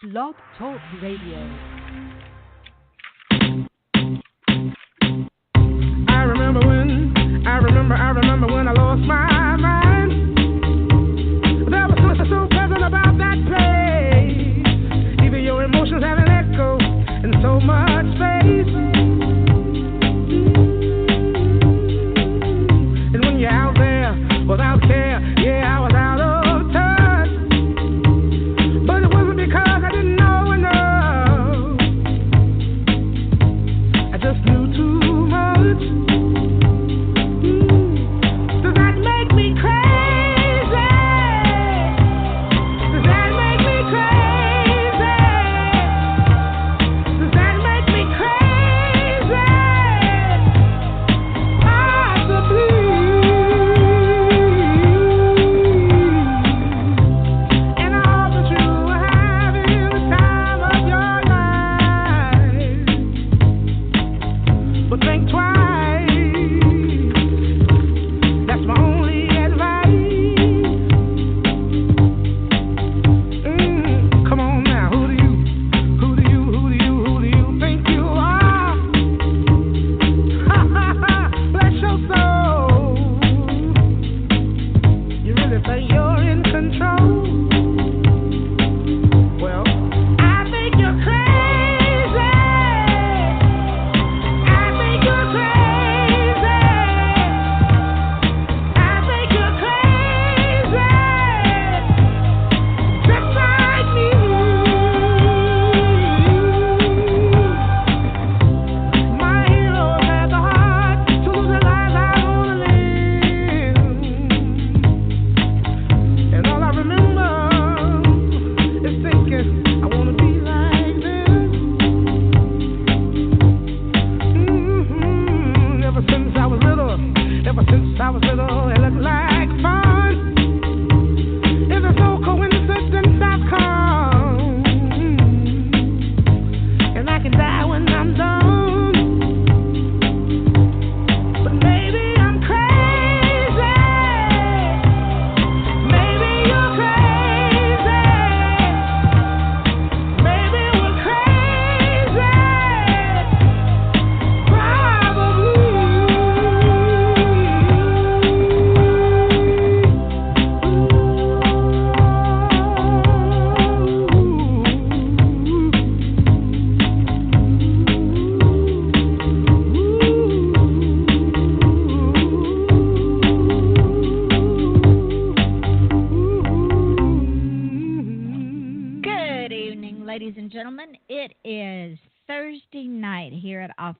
Blog Talk Radio. I remember when I lost my mind. There was something so pleasant about that place. Even your emotions have an echo in so much space. And when you're out there without care, yeah, I was out of touch. But it wasn't because I didn't know enough. I just knew too much.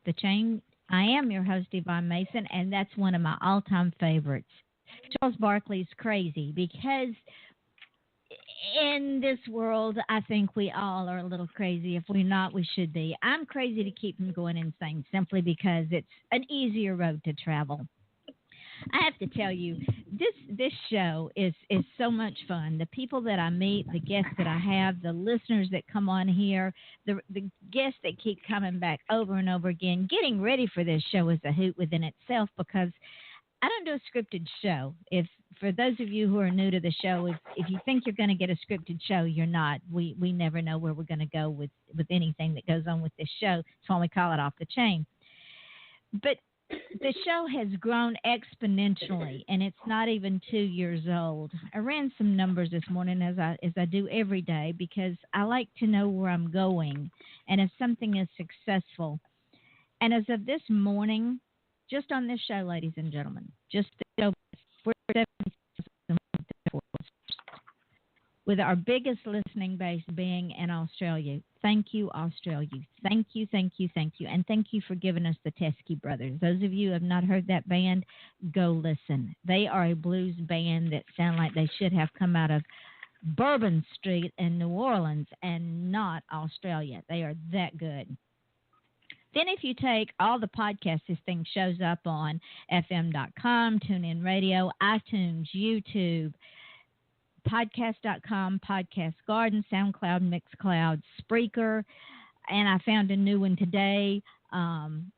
The Chain. I am your host, Yvonne Mason, and that's one of my all-time favorites. Charles Barkley's Crazy, because in this world, I think we all are a little crazy. If we're not, we should be. I'm crazy to keep from going insane simply because it's an easier road to travel. I have to tell you, this show is so much fun. The people that I meet, the guests that I have, the listeners that come on here, the guests that keep coming back over and over again. Getting ready for this show is a hoot within itself because I don't do a scripted show. If for those of you who are new to the show, if you think you're going to get a scripted show, you're not. We never know where we're going to go with anything that goes on with this show. That's why we call it Off the Chain. But the show has grown exponentially, and it's not even 2 years old. I ran some numbers this morning, as I do every day, because I like to know where I'm going and if something is successful. And as of this morning, just on this show, ladies and gentlemen, just the show, we're 70,000 with our biggest listening base being in Australia. Thank you, Australia. Thank you, thank you, thank you. And thank you for giving us the Teskey Brothers. Those of you who have not heard that band, go listen. They are a blues band that sound like they should have come out of Bourbon Street in New Orleans and not Australia. They are that good. Then if you take all the podcasts, this thing shows up on FM.com, TuneIn Radio, iTunes, YouTube, podcast.com, Podcast Garden, SoundCloud, Mixcloud, Spreaker, and I found a new one today, and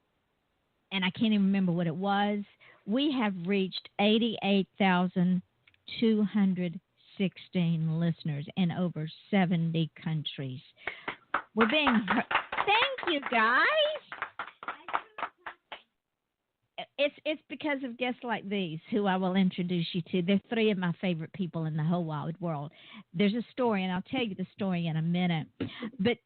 I can't even remember what it was. We have reached 88,200 16 listeners in over 70 countries. We're being heard. Thank you, guys. It's because of guests like these who I will introduce you to. They're three of my favorite people in the whole wide world. There's a story, and I'll tell you the story in a minute. But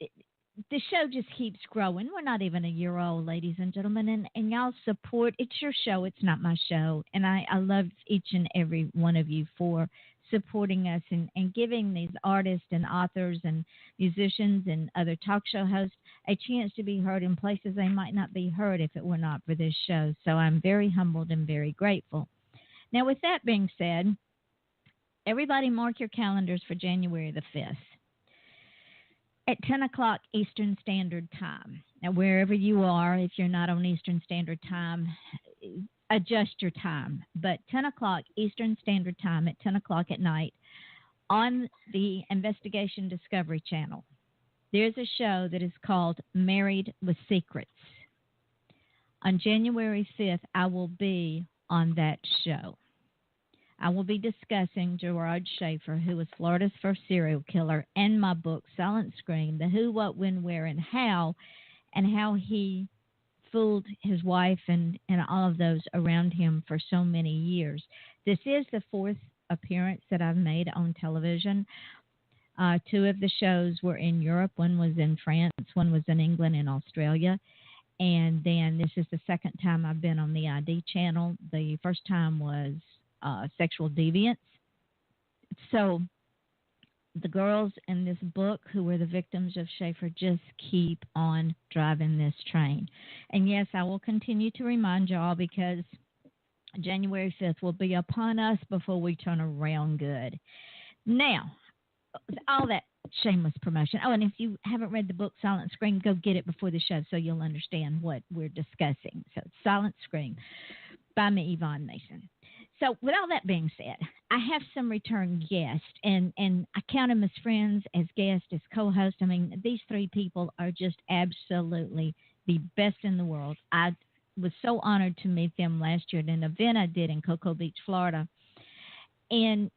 the show just keeps growing. We're not even a year old, ladies and gentlemen, and y'all support. It's your show. It's not my show. And I love each and every one of you for supporting us and giving these artists and authors and musicians and other talk show hosts a chance to be heard in places they might not be heard if it were not for this show. So I'm very humbled and very grateful. Now, with that being said, everybody mark your calendars for January the 5th at 10 o'clock Eastern Standard Time. Now, wherever you are, if you're not on Eastern Standard Time, adjust your time. But 10 o'clock Eastern Standard Time at 10 o'clock at night on the Investigation Discovery Channel, there's a show that is called Married with Secrets. On January 5th, I will be on that show. I will be discussing Gerard Schaefer, who was Florida's first serial killer, and my book, Silent Scream, The Who, What, When, Where, and How he fooled his wife and all of those around him for so many years. This is the fourth appearance that I've made on television. Two of the shows were in Europe. One was in France. One was in England and Australia. And then this is the second time I've been on the ID channel. The first time was Sexual Deviance. So the girls in this book who were the victims of Schaefer just keep on driving this train. And yes, I will continue to remind y'all because January 5th will be upon us before we turn around good. Now, all that shameless promotion. Oh, and if you haven't read the book Silent Scream, go get it before the show so you'll understand what we're discussing. So it's Silent Scream by me, Yvonne Mason. So with all that being said, I have some return guests, and I count them as friends, as guests, as co-hosts. I mean, these three people are just absolutely the best in the world. I was so honored to meet them last year at an event I did in Cocoa Beach, Florida, and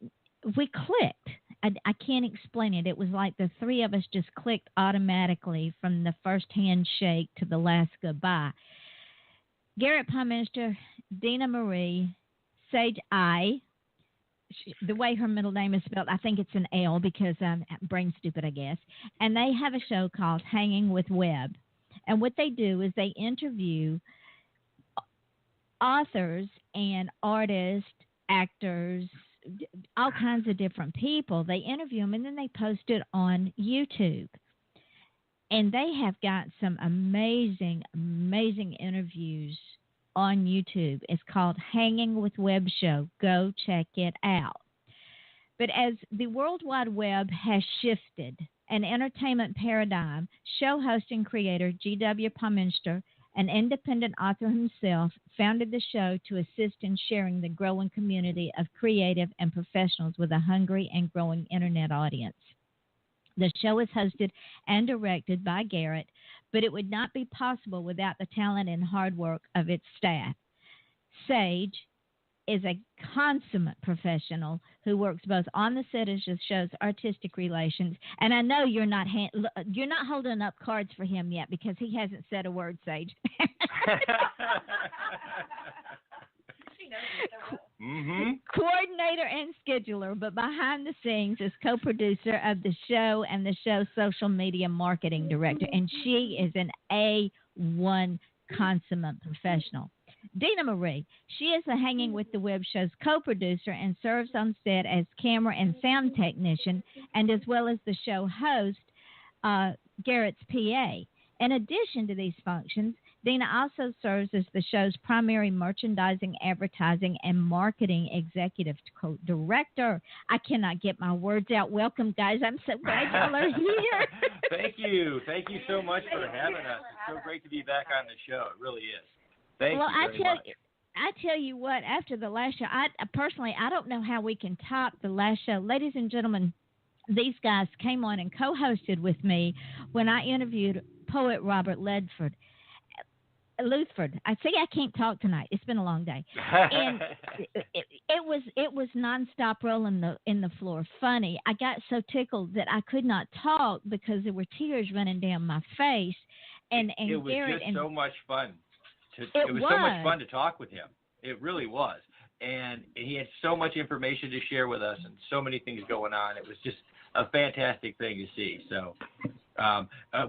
we clicked. I can't explain it. It was like the three of us just clicked automatically from the first handshake to the last goodbye. Garrett Pominster, Dina Marie, Sage I, the way her middle name is spelled, I think it's an L because I'm brain stupid, I guess. And they have a show called Hanging with Webb. And what they do is they interview authors and artists, actors, all kinds of different people. They interview them and then they post it on YouTube. And they have got some amazing, amazing interviews on YouTube. It's called Hanging with Webb Show. Go check it out. But as the World Wide Web has shifted an entertainment paradigm, show host and creator G.W. Pominster, an independent author himself, founded the show to assist in sharing the growing community of creative and professionals with a hungry and growing internet audience. The show is hosted and directed by Garrett, but it would not be possible without the talent and hard work of its staff. Sage is a consummate professional who works both on the set of the show's artistic relations, and I know you're not holding up cards for him yet because he hasn't said a word, Sage. Coordinator and scheduler, but behind the scenes is co-producer of the show and the show's social media marketing director, and she is an A1 consummate professional. Dina Marie, she is the Hanging with the Webb show's co-producer and serves on set as camera and sound technician, and as well as the show host, Garrett's PA. In addition to these functions, Dina also serves as the show's primary merchandising, advertising, and marketing executive director. I cannot get my words out. Welcome, guys. I'm so glad y'all are here. Thank you. Thank you so much for having us. It's so great to be back on the show. It really is. Thank you very much. I tell you what, after the last show, I don't know how we can top the last show. Ladies and gentlemen, these guys came on and co-hosted with me when I interviewed poet Robert Ledford. Luthford. I can't talk tonight. It's been a long day, and it was nonstop rolling in the floor. Funny. I got so tickled that I could not talk because there were tears running down my face. And it was Garrett just so much fun. It was so much fun to talk with him. It really was, and he had so much information to share with us, and so many things going on. It was just a fantastic thing to see. So.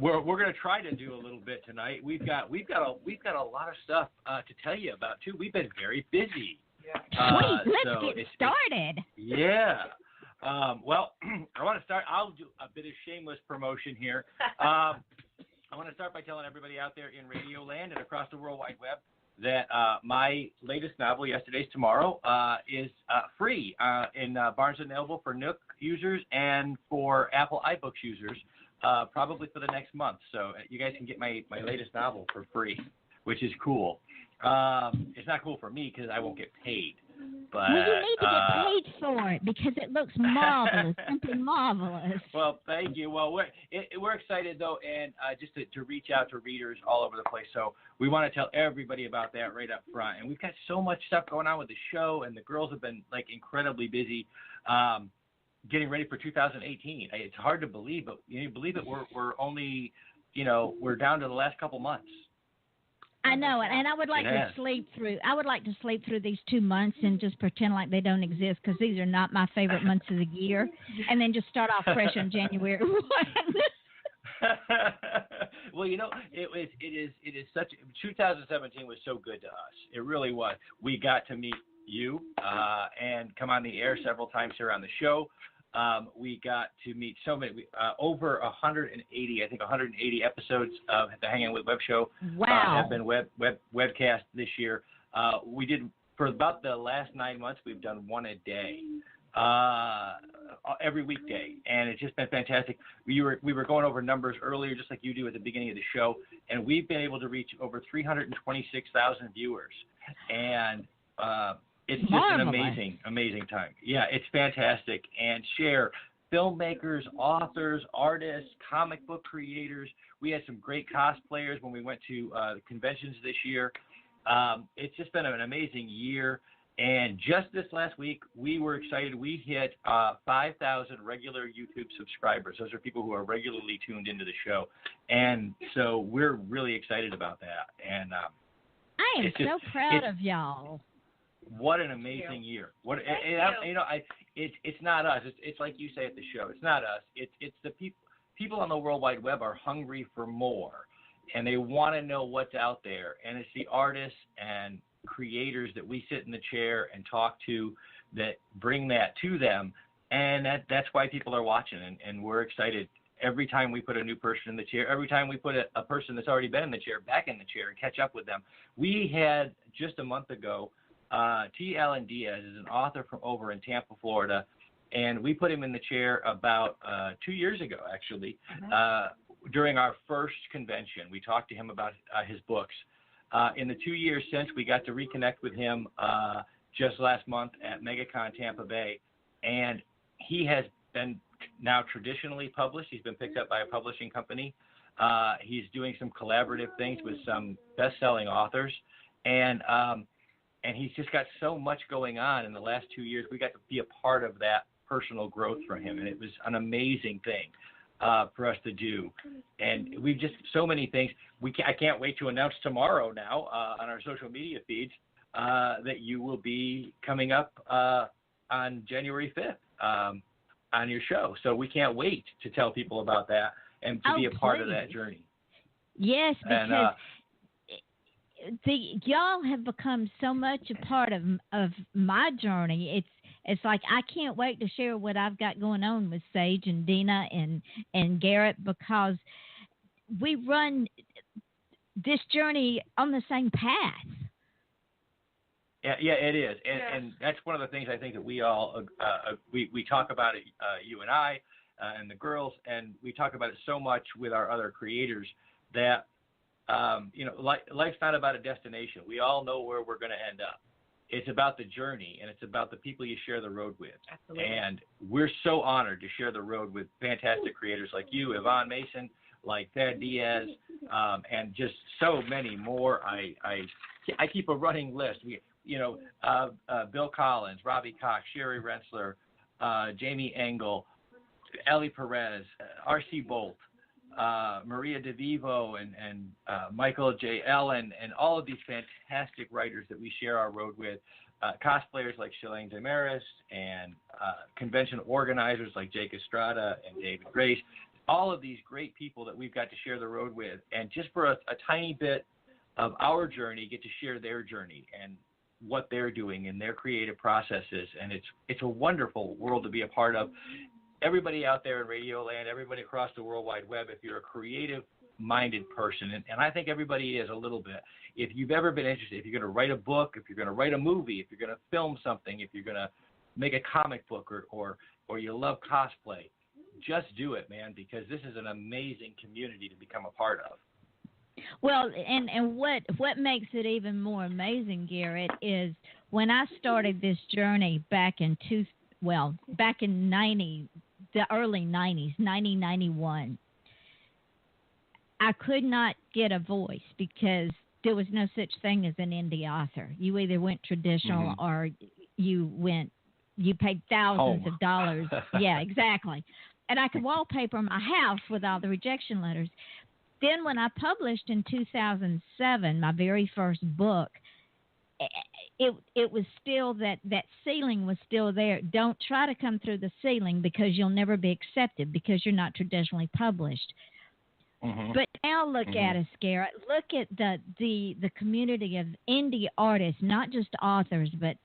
We're going to try to do a little bit tonight. We've got a lot of stuff to tell you about too. We've been very busy. Sweet, let's get started. Yeah. Well, I want to start. I'll do a bit of shameless promotion here. I want to start by telling everybody out there in Radio Land and across the World Wide Web that my latest novel, Yesterday's Tomorrow, is free in Barnes & Noble for Nook users and for Apple iBooks users. Probably for the next month. So you guys can get my latest novel for free, which is cool. It's not cool for me because I won't get paid. But, well, you need to get paid for it because it looks marvelous, simply marvelous. Well, thank you. Well, we're excited, though, and just to reach out to readers all over the place. So we want to tell everybody about that right up front. And we've got so much stuff going on with the show, and the girls have been, incredibly busy. Getting ready for 2018. It's hard to believe, but you believe it. We're only, we're down to the last couple months. I know, and I would like to sleep through. I would like to sleep through these 2 months and just pretend like they don't exist because these are not my favorite months of the year, and then just start off fresh on January 1. Well, it is such. 2017 was so good to us. It really was. We got to meet you and come on the air several times here on the show. We got to meet so many, over 180, I think 180 episodes of the Hang On With Web show have been webcast this year. We did, for about the last 9 months, we've done one a day, every weekday, and it's just been fantastic. We were going over numbers earlier, just like you do at the beginning of the show, and we've been able to reach over 326,000 viewers, and it's just an amazing time. Yeah, it's fantastic. And share filmmakers, authors, artists, comic book creators. We had some great cosplayers when we went to the conventions this year. It's just been an amazing year. And just this last week, we were excited. We hit 5,000 regular YouTube subscribers. Those are people who are regularly tuned into the show. And so we're really excited about that. And I am so proud of y'all. What an amazing year! It's not us. It's like you say at the show. It's not us. It's the people on the World Wide Web are hungry for more, and they want to know what's out there. And it's the artists and creators that we sit in the chair and talk to that bring that to them, and that's why people are watching. And we're excited every time we put a new person in the chair. Every time we put a person that's already been in the chair back in the chair and catch up with them. We had just a month ago. T. Allen Diaz is an author from over in Tampa, Florida, and we put him in the chair about 2 years ago, actually, during our first convention. We talked to him about his books. In the 2 years since, we got to reconnect with him just last month at MegaCon Tampa Bay, and he has been now traditionally published. He's been picked up by a publishing company. He's doing some collaborative things with some best-selling authors, and he's just got so much going on in the last 2 years. We got to be a part of that personal growth for him, and it was an amazing thing for us to do. And we've just so many things. I can't wait to announce tomorrow now on our social media feeds that you will be coming up on January 5th on your show. So we can't wait to tell people about that and to be a part of that journey. Yes, because y'all have become so much a part of my journey. It's like I can't wait to share what I've got going on with Sage and Dina and Garrett, because we run this journey on the same path. Yeah, it is, and that's one of the things I think that we all we talk about it, you and I and the girls, and we talk about it so much with our other creators that. Life's not about a destination. We all know where we're going to end up. It's about the journey, and it's about the people you share the road with. Absolutely. And we're so honored to share the road with fantastic creators like you, Yvonne Mason, like Thad Diaz, and just so many more. I keep a running list. Bill Collins, Robbie Cox, Sherry Rensler, Jamie Engel, Ellie Perez, R.C. Bolt, Maria DeVivo, and Michael J. Allen, and all of these fantastic writers that we share our road with, cosplayers like Shalane Damaris, and convention organizers like Jake Estrada and David Grace, all of these great people that we've got to share the road with, and just for a tiny bit of our journey, get to share their journey and what they're doing in their creative processes, and it's a wonderful world to be a part of. Everybody out there in Radio Land, everybody across the World Wide Web, if you're a creative-minded person, and I think everybody is a little bit, if you've ever been interested, if you're going to write a book, if you're going to write a movie, if you're going to film something, if you're going to make a comic book or you love cosplay, just do it, man, because this is an amazing community to become a part of. Well, and what makes it even more amazing, Garrett, is when I started this journey back in the early 90s, 1991, I could not get a voice because there was no such thing as an indie author. You either went traditional or you paid thousands of dollars. Yeah, exactly. And I could wallpaper my house with all the rejection letters. Then when I published in 2007 my very first book, it was still that ceiling was still there. Don't try to come through the ceiling because you'll never be accepted because you're not traditionally published. But now look at us, Garrett. Look at the community of indie artists, not just authors, but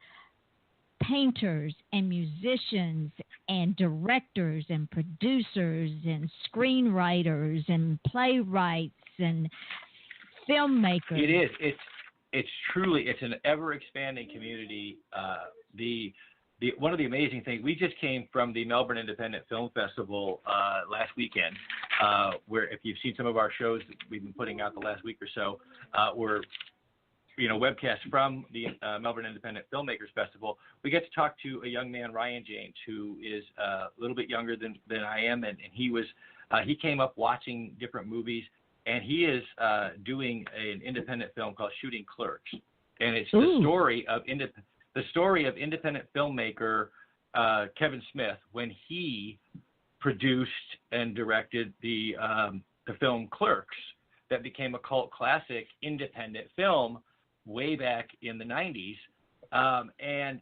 painters and musicians and directors and producers and screenwriters and playwrights and filmmakers. It is. It's truly, it's an ever-expanding community. One of the amazing things, we just came from the Melbourne Independent Film Festival last weekend, where if you've seen some of our shows that we've been putting out the last week or so, we're webcast from the Melbourne Independent Filmmakers Festival. We get to talk to a young man, Ryan James, who is a little bit younger than I am, and he came up watching different movies, and he is doing an independent film called Shooting Clerks, and it's the story of independent filmmaker Kevin Smith when he produced and directed the film Clerks that became a cult classic independent film way back in the 90s. And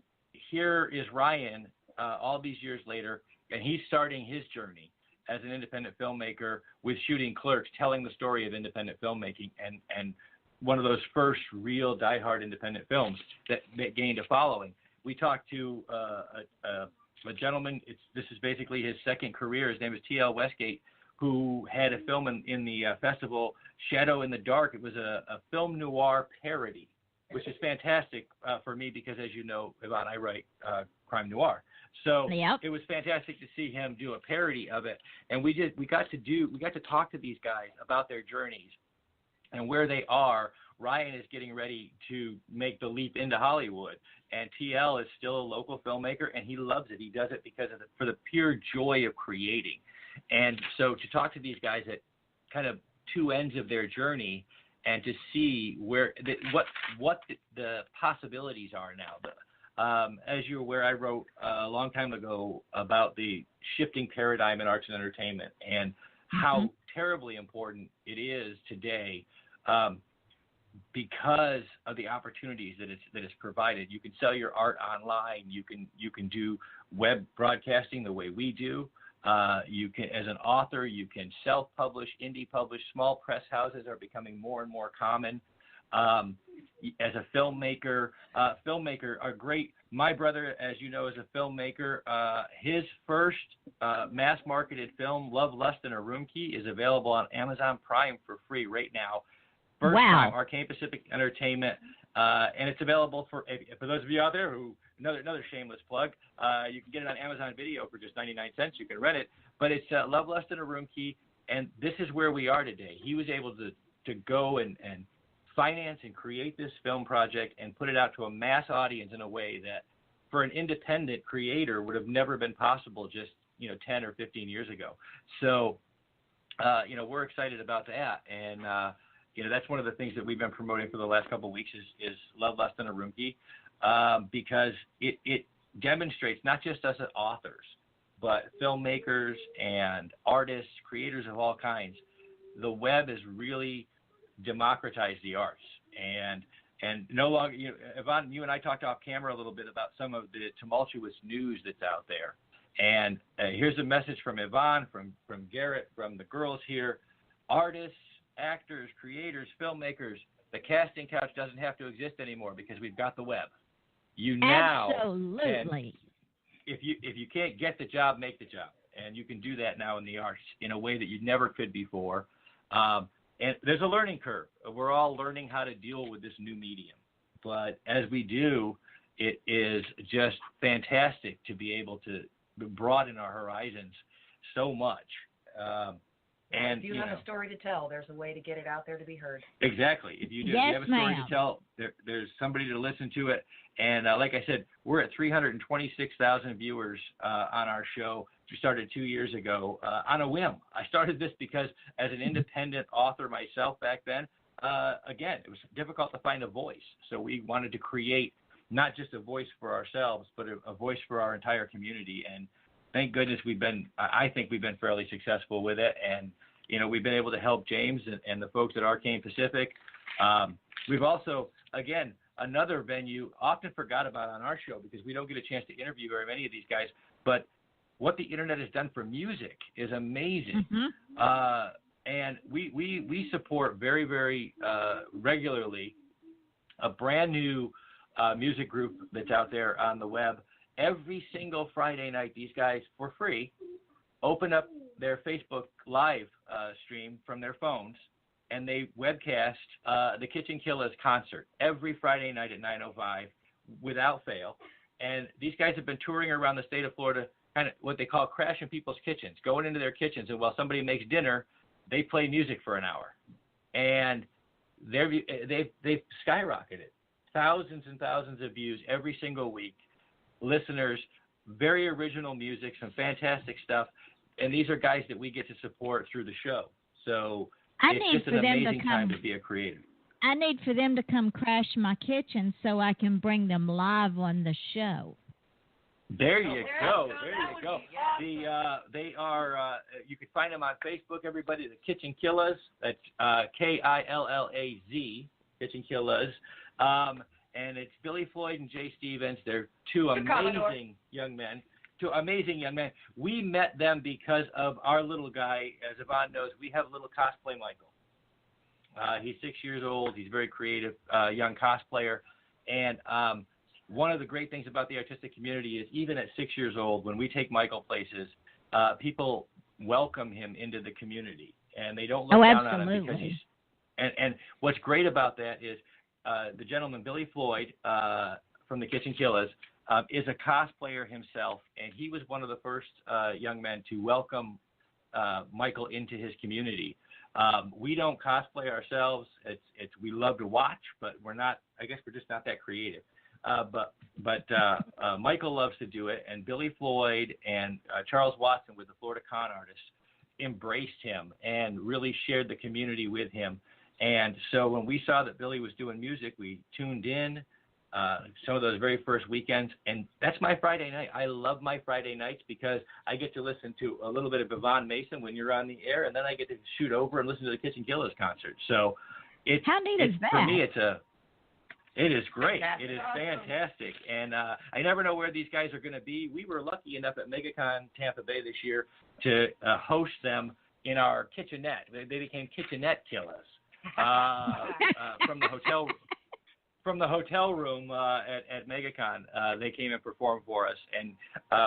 here is Ryan all these years later, and he's starting his journey as an independent filmmaker with Shooting Clerks, telling the story of independent filmmaking and one of those first real diehard independent films that gained a following. We talked to a gentleman, this is basically his second career. His name is T.L. Westgate, who had a film in the festival, Shadow in the Dark. It was a film noir parody, which is fantastic for me because, as you know, Yvonne, I write crime noir. So It was fantastic to see him do a parody of it. And we got to talk to these guys about their journeys and where they are. Ryan is getting ready to make the leap into Hollywood, and TL is still a local filmmaker, and he loves it. He does it because for the pure joy of creating. And so to talk to these guys at kind of two ends of their journey and to see what the possibilities are now. As you're aware, I wrote a long time ago about the shifting paradigm in arts and entertainment and how terribly important it is today because of the opportunities that it's provided. You can sell your art online. You can do web broadcasting the way we do. You can, as an author, you can self-publish, indie publish. Small press houses are becoming more and more common. As a filmmaker are great. My brother, as you know, is a filmmaker. His first mass-marketed film, Love, Lust, and a Room Key, is available on Amazon Prime for free right now. First time, Arcane Pacific Entertainment, and it's available for those of you out there who another shameless plug. You can get it on Amazon Video for just 99 cents. You can rent it, but it's Love, Lust, and a Room Key, and this is where we are today. He was able to go and finance and create this film project and put it out to a mass audience in a way that for an independent creator would have never been possible just 10 or 15 years ago. So we're excited about that. And, that's one of the things that we've been promoting for the last couple of weeks is Love Less Than a Room Key, because it demonstrates not just us as authors, but filmmakers and artists, creators of all kinds. The web has really democratized the arts. And no longer, Yvonne, you and I talked off camera a little bit about some of the tumultuous news that's out there. And here's a message from Yvonne, from Garrett, from the girls here. Artists, actors, creators, filmmakers, the casting couch doesn't have to exist anymore because we've got the web. You now absolutely. If you can't get the job, make the job. And you can do that now in the arts in a way that you never could before. And there's a learning curve. We're all learning how to deal with this new medium. But as we do, it is just fantastic to be able to broaden our horizons so much. And if you have a story to tell, there's a way to get it out there to be heard. Exactly. If you do, yes, if you have a story ma'am. to tell, there's somebody to listen to it. And like I said, we're at 326,000 viewers on our show. We started 2 years ago on a whim. I started this because as an independent author myself back then, again, it was difficult to find a voice. So we wanted to create not just a voice for ourselves, but a voice for our entire community. And thank goodness I think we've been fairly successful with it. And, we've been able to help James and the folks at Arcane Pacific. We've also, again, another venue often forgot about on our show because we don't get a chance to interview very many of these guys, but what the internet has done for music is amazing. Mm-hmm. And we support very, very regularly a brand new music group that's out there on the web. Every single Friday night, these guys, for free, open up their Facebook Live stream from their phones, and they webcast the Kitchen Killers concert every Friday night at 9:05 without fail. And these guys have been touring around the state of Florida, kind of what they call crashing people's kitchens, going into their kitchens, and while somebody makes dinner, they play music for an hour. And they've skyrocketed. Thousands and thousands of views every single week. Listeners, very original music, some fantastic stuff. And these are guys that we get to support through the show. So it's just an amazing time to be a creator. I need for them to come crash my kitchen so I can bring them live on the show. There you go. There you go. They are. You can find them on Facebook. Everybody, the Kitchen Killers. That's Killaz, Kitchen Killers. And it's Billy Floyd and Jay Stevens. They're two amazing young men. We met them because of our little guy. As Yvonne knows, we have a little cosplay Michael. He's 6 years old. He's a very creative young cosplayer. And one of the great things about the artistic community is even at 6 years old, when we take Michael places, people welcome him into the community. And they don't look down on him because he's – and what's great about that is the gentleman, Billy Floyd, from the Kitchen Killers, is a cosplayer himself, and he was one of the first young men to welcome Michael into his community. We don't cosplay ourselves. We love to watch, but we're not. I guess we're just not that creative. But Michael loves to do it, and Billy Floyd and Charles Watson with the Florida Con Artists embraced him and really shared the community with him. And so when we saw that Billy was doing music, we tuned in some of those very first weekends. And that's my Friday night. I love my Friday nights because I get to listen to a little bit of Yvonne Mason when you're on the air, and then I get to shoot over and listen to the Kitchen Killers concert. So how neat is that? For me, it is great. It is fantastic. And I never know where these guys are going to be. We were lucky enough at MegaCon Tampa Bay this year to host them in our kitchenette. They became Kitchenette Killers. From the hotel room at MegaCon, they came and performed for us, and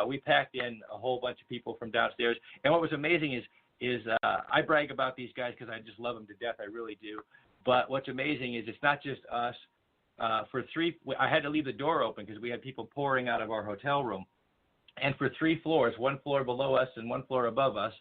we packed in a whole bunch of people from downstairs. And what was amazing is I brag about these guys because I just love them to death. I really do. But what's amazing is it's not just us. I had to leave the door open because we had people pouring out of our hotel room, and for 3 floors, 1 floor below us and 1 floor above us,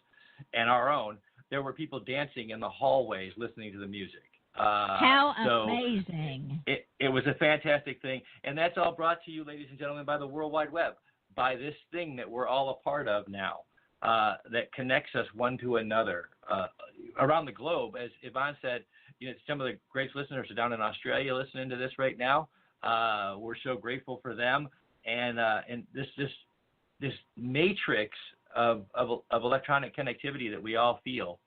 and our own, there were people dancing in the hallways listening to the music. How amazing. It was a fantastic thing. And that's all brought to you, ladies and gentlemen, by the World Wide Web, by this thing that we're all a part of now. that connects us one to another around the globe. As Yvonne said, some of the great listeners are down in Australia listening to this right now. We're so grateful for them, and this matrix of electronic connectivity that we all feel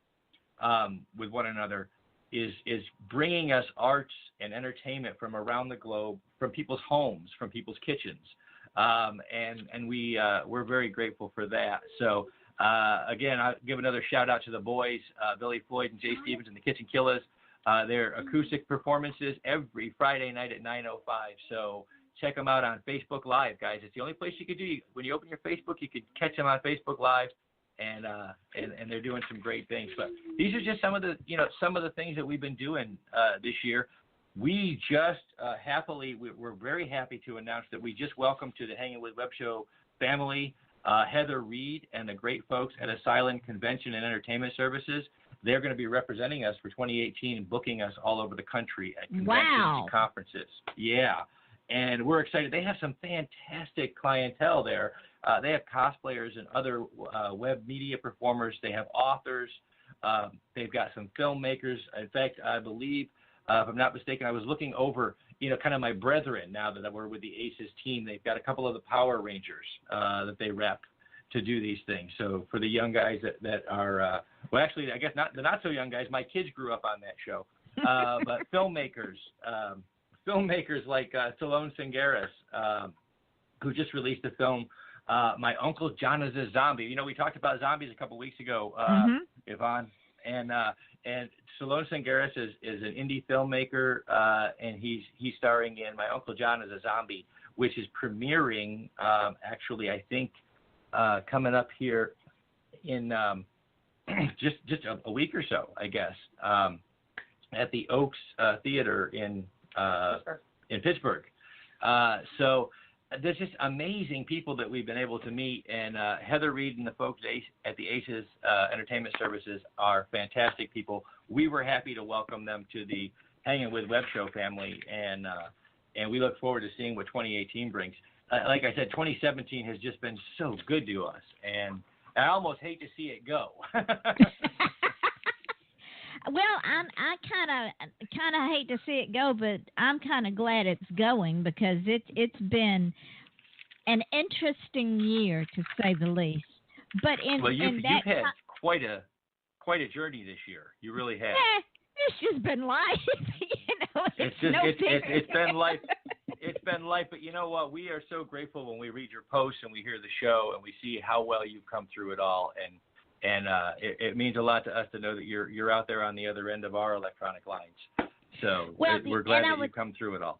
with one another is bringing us arts and entertainment from around the globe, from people's homes, from people's kitchens, and we're very grateful for that. So again, I'll give another shout out to the boys, Billy Floyd and Jay Stevens and the Kitchen Killers. Their acoustic performances every Friday night at 9:05. So check them out on Facebook Live, guys. It's the only place you could do. When you open your Facebook, you could catch them on Facebook Live, and they're doing some great things. But these are just some of the things that we've been doing this year. We just we're very happy to announce that we just welcomed to the Hanging with Web Show family Heather Reed and the great folks at Asylum Convention and Entertainment Services. They're going to be representing us for 2018 and booking us all over the country at conventions and conferences. Yeah. And we're excited. They have some fantastic clientele there. They have cosplayers and other web media performers. They have authors. They've got some filmmakers. In fact, I believe, if I'm not mistaken, I was looking over, kind of my brethren now that we're with the ACES team. They've got a couple of the Power Rangers that they rep to do these things. So for the young guys that are, well, actually, I guess not the not so young guys. My kids grew up on that show. But filmmakers like Salone Singaris, who just released a film, My Uncle John is a Zombie. We talked about zombies a couple weeks ago, Yvonne, and Salone Singaris is an indie filmmaker, and he's starring in My Uncle John is a Zombie, which is premiering actually, I think, coming up here in just a week or so, I guess, at the Oaks Theater in Pittsburgh. So there's just amazing people that we've been able to meet, and Heather Reed and the folks at the ACES Entertainment Services are fantastic people. We were happy to welcome them to the Hanging with Web Show family, and we look forward to seeing what 2018 brings. Like I said, 2017 has just been so good to us, and I almost hate to see it go. Well, I kind of hate to see it go, but I'm kind of glad it's going because it's been an interesting year to say the least. But you've had quite a journey this year. You really have. It's just been life. It's been life. It's been life, but you know what? We are so grateful when we read your posts and we hear the show and we see how well you've come through it all, and it means a lot to us to know that you're out there on the other end of our electronic lines. So we're glad that you've come through it all.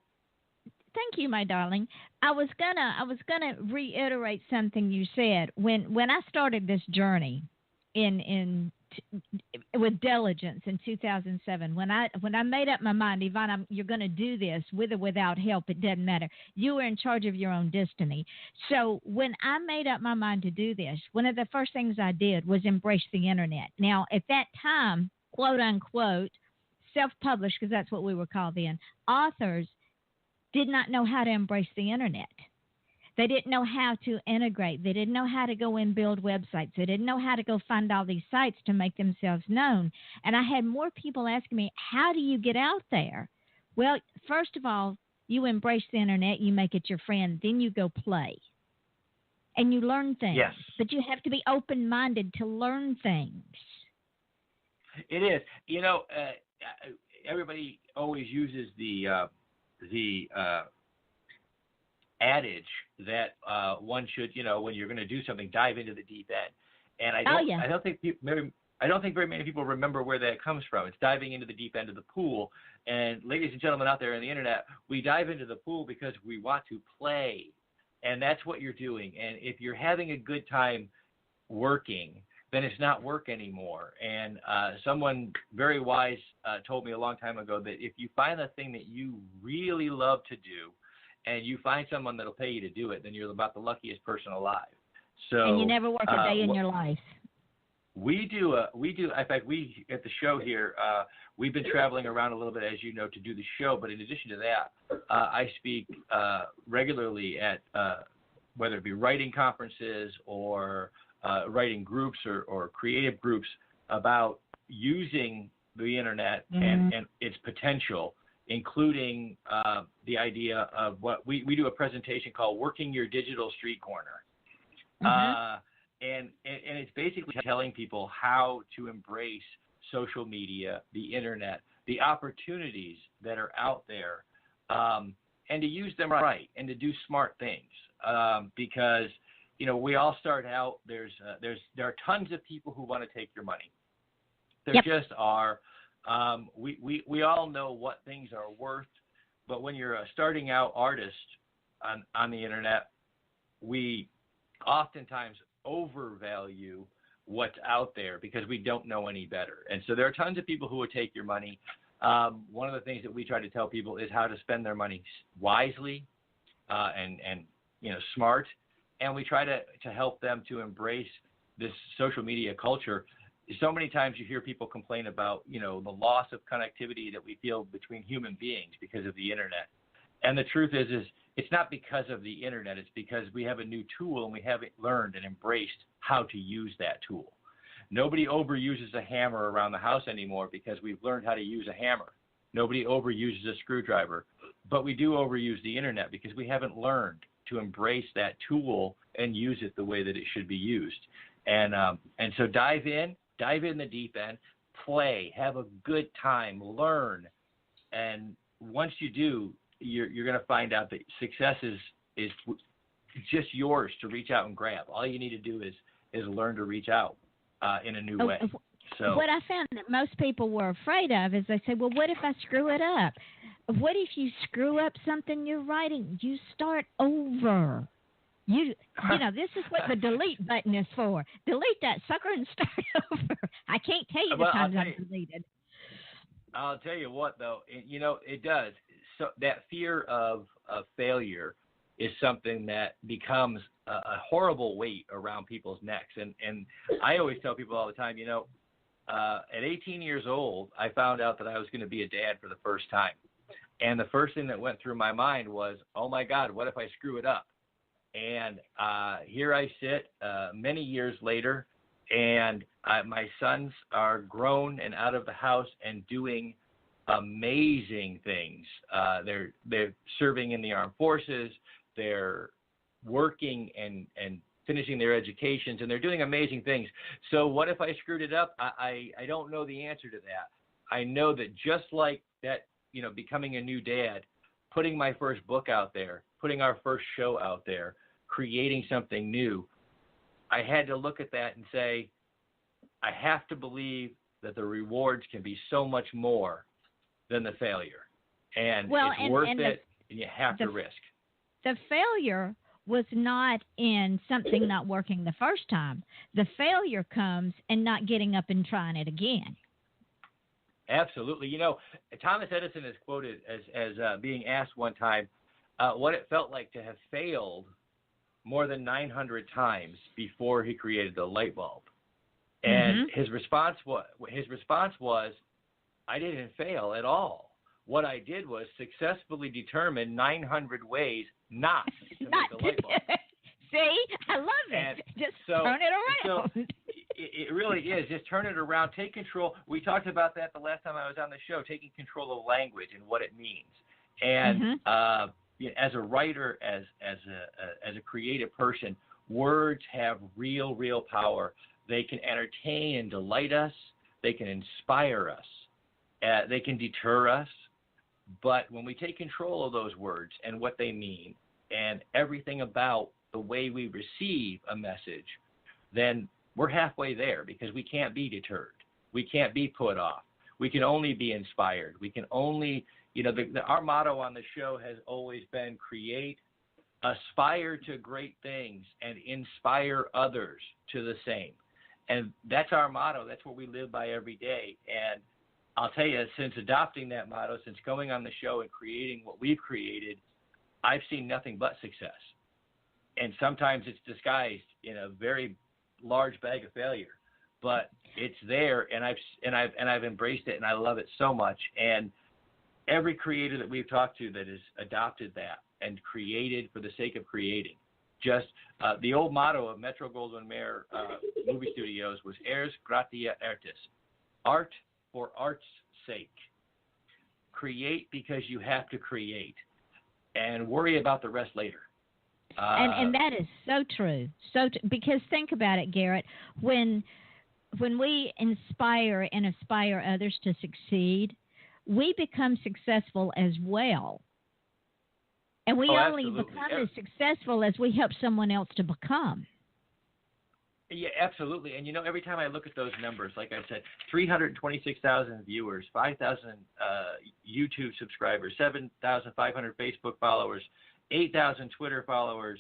Thank you, my darling. I was gonna reiterate something you said when I started this journey with diligence in 2007. When I made up my mind, Yvonne, you're going to do this with or without help. It doesn't matter. You are in charge of your own destiny. So when I made up my mind to do this, one of the first things I did was embrace the internet. Now, at that time, quote unquote, self-published, because that's what we were called then, authors did not know how to embrace the internet. They didn't know how to integrate. They didn't know how to go and build websites. They didn't know how to go find all these sites to make themselves known. And I had more people asking me, how do you get out there? Well, first of all, you embrace the internet. You make it your friend. Then you go play. And you learn things. Yes. But you have to be open-minded to learn things. It is. Everybody always uses the adage that one should, when you're going to do something, dive into the deep end. And I don't think very many people remember where that comes from. It's diving into the deep end of the pool. And ladies and gentlemen out there on the internet, we dive into the pool because we want to play. And that's what you're doing. And if you're having a good time working, then it's not work anymore. And someone very wise told me a long time ago that if you find the thing that you really love to do, and you find someone that'll pay you to do it, then you're about the luckiest person alive. So, and you never work a day in your life. We do. In fact, we at the show here, we've been traveling around a little bit, as you know, to do the show. But in addition to that, I speak regularly at whether it be writing conferences or writing groups or creative groups about using the internet and its potential, including the idea of what we do a presentation called Working Your Digital Street Corner. And it's basically telling people how to embrace social media, the internet, the opportunities that are out there, and to use them right and to do smart things. Because, you know, we all start out, there are tons of people who want to take your money. There just are. We all know what things are worth, but when you're a starting out artist on the internet, we oftentimes overvalue what's out there because we don't know any better. And so there are tons of people who will take your money. One of the things that we try to tell people is how to spend their money wisely and you know, smart. And we try to help them to embrace this social media culture. So many times you hear people complain about, you know, the loss of connectivity that we feel between human beings because of the internet. And the truth is it's not because of the internet. It's because we have a new tool and we haven't learned and embraced how to use that tool. Nobody overuses a hammer around the house anymore because we've learned how to use a hammer. Nobody overuses a screwdriver, but we do overuse the internet because we haven't learned to embrace that tool and use it the way that it should be used. And so dive in the deep end, play, have a good time, learn. And once you do, you're going to find out that success is just yours to reach out and grab. All you need to do is learn to reach out in a new way. So what I found that most people were afraid of is they say, well, what if I screw it up? What if you screw up something you're writing? You start over. You know, this is what the delete button is for. Delete that sucker and start over. I can't tell you the times I've deleted. I'll tell you what, though, you know, it does. So that fear of failure is something that becomes a horrible weight around people's necks. And I always tell people all the time, you know, at 18 years old, I found out that I was going to be a dad for the first time. And the first thing that went through my mind was, oh, my God, what if I screw it up? And here I sit many years later, and my sons are grown and out of the house and doing amazing things. They're serving in the armed forces. They're working and finishing their educations, and they're doing amazing things. So what if I screwed it up? I don't know the answer to that. I know that just like that, you know, becoming a new dad, putting my first book out there, putting our first show out there, creating something new, I had to look at that and say, I have to believe that the rewards can be so much more than the failure. And it's worth it, and you have to risk. The failure was not in something not working the first time. The failure comes in not getting up and trying it again. Absolutely. You know, Thomas Edison is quoted as being asked one time what it felt like to have failed more than 900 times before he created the light bulb. And his response was, I didn't fail at all. What I did was successfully determine 900 ways not to make the light bulb. See, I love it. Just turn it around. So it really is. Just turn it around. Take control. We talked about that the last time I was on the show, taking control of language and what it means. And as a writer, as a creative person, words have real power. They can entertain and delight us. They can inspire us. They can deter us. But when we take control of those words and what they mean and everything about the way we receive a message, then we're halfway there because we can't be deterred. We can't be put off. We can only be inspired. We can only, you know, our motto on the show has always been create, aspire to great things, and inspire others to the same. And that's our motto. That's what we live by every day. And I'll tell you, since adopting that motto, since going on the show and creating what we've created, I've seen nothing but success. And sometimes it's disguised in a very large bag of failure, but it's there, and I've embraced it, and I love it so much. And every creator that we've talked to that has adopted that and created for the sake of creating just the old motto of Metro Goldwyn Mayer movie studios was "Ars gratia artis," art for art's sake. Create because you have to create, and worry about the rest later. And that is so true. Because think about it, Garrett. When we inspire and aspire others to succeed, we become successful as well. And we only become as successful as we help someone else to become. Yeah, absolutely. And, every time I look at those numbers, like I said, 326,000 viewers, 5,000 YouTube subscribers, 7,500 Facebook followers, 8,000 Twitter followers,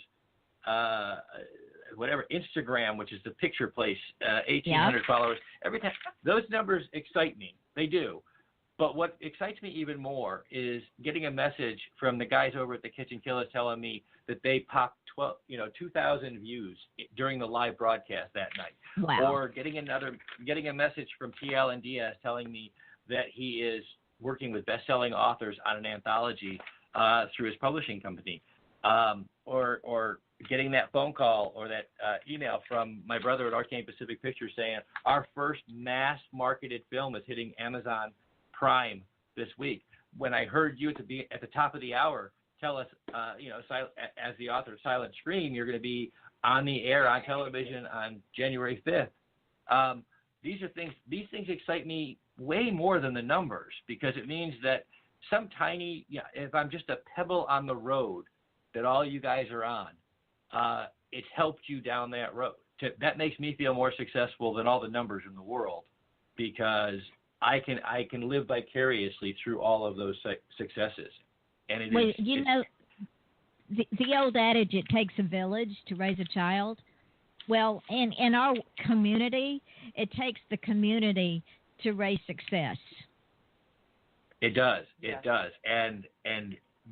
whatever, Instagram, which is the picture place, 1,800 followers. Every time, those numbers excite me. They do. But what excites me even more is getting a message from the guys over at the Kitchen Killers telling me that they popped 2,000 views during the live broadcast that night. Wow. Or getting a message from T.L. and Diaz telling me that he is working with best-selling authors on an anthology through his publishing company. Or getting that phone call or that email from my brother at Arcane Pacific Pictures saying our first mass-marketed film is hitting Amazon Prime this week. When I heard you at the top of the hour tell us, as the author of Silent Scream, you're going to be on the air on television on January 5th. These things excite me way more than the numbers, because it means that some tiny, if I'm just a pebble on the road that all you guys are on, it's helped you down that road. That makes me feel more successful than all the numbers in the world, because I can live vicariously through all of those successes. And the old adage, it takes a village to raise a child. Well, in our community, it takes the community to raise success. It does. It does. And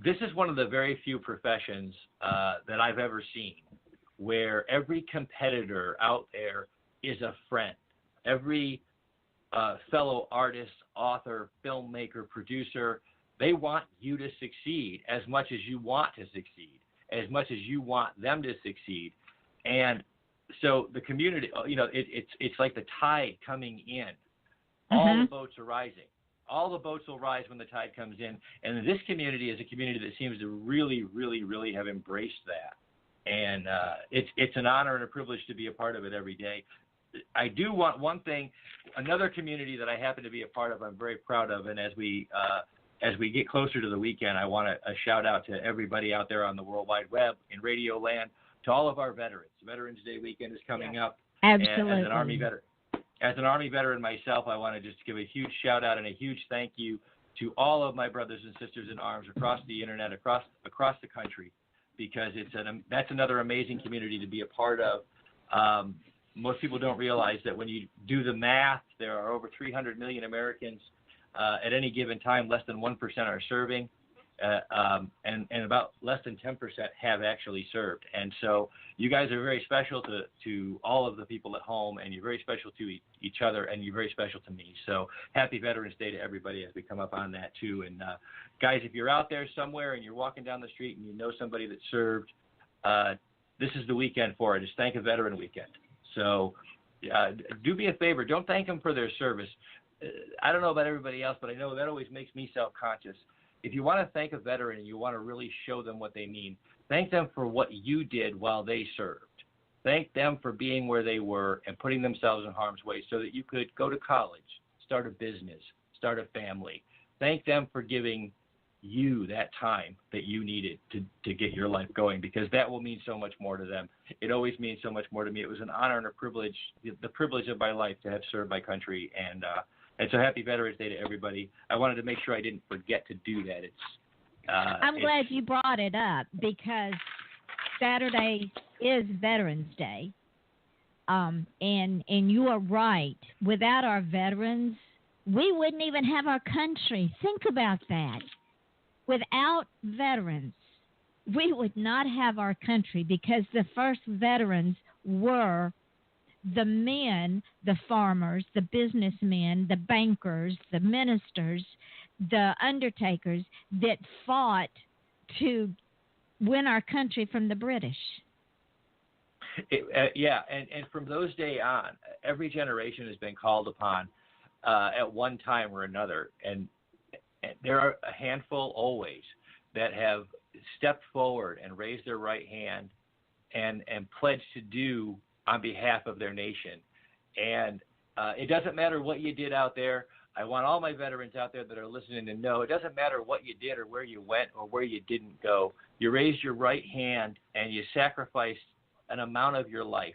this is one of the very few professions that I've ever seen where every competitor out there is a friend. Every fellow artist, author, filmmaker, producer, they want you to succeed as much as you want to succeed, as much as you want them to succeed. And so the community, it's like the tide coming in. All the boats are rising. All the boats will rise when the tide comes in. And this community is a community that seems to really, really, really have embraced that. And it's an honor and a privilege to be a part of it every day. I do want one thing, another community that I happen to be a part of, I'm very proud of, and as we get closer to the weekend, I want a shout out to everybody out there on the World Wide Web, in Radio Land, to all of our veterans. Veterans Day weekend is coming up. Absolutely. And as an Army veteran myself, I want to just give a huge shout out and a huge thank you to all of my brothers and sisters in arms across the internet, across the country, because that's another amazing community to be a part of. Most people don't realize that when you do the math, there are over 300 million Americans at any given time. Less than 1% are serving, and about less than 10% have actually served. And so you guys are very special to all of the people at home, and you're very special to each other, and you're very special to me. So happy Veterans Day to everybody as we come up on that too. And guys, if you're out there somewhere and you're walking down the street and you know somebody that served, this is the weekend for it. It's Thank a Veteran Weekend. So do me a favor. Don't thank them for their service. I don't know about everybody else, but I know that always makes me self-conscious. If you want to thank a veteran and you want to really show them what they mean, thank them for what you did while they served. Thank them for being where they were and putting themselves in harm's way so that you could go to college, start a business, start a family. Thank them for giving you that time that you needed to get your life going, because that will mean so much more to them. It always means so much more to me. It was an honor and a privilege, the privilege of my life to have served my country. And so happy Veterans Day to everybody. I wanted to make sure I didn't forget to do that. I'm glad you brought it up, because Saturday is Veterans Day. And you are right. Without our veterans, we wouldn't even have our country. Think about that. Without veterans, we would not have our country, because the first veterans were the men, the farmers, the businessmen, the bankers, the ministers, the undertakers that fought to win our country from the British. Yeah, and from those day on, every generation has been called upon at one time or another, and there are a handful always that have stepped forward and raised their right hand and pledged to do on behalf of their nation. And it doesn't matter what you did out there. I want all my veterans out there that are listening to know it doesn't matter what you did or where you went or where you didn't go. You raised your right hand and you sacrificed an amount of your life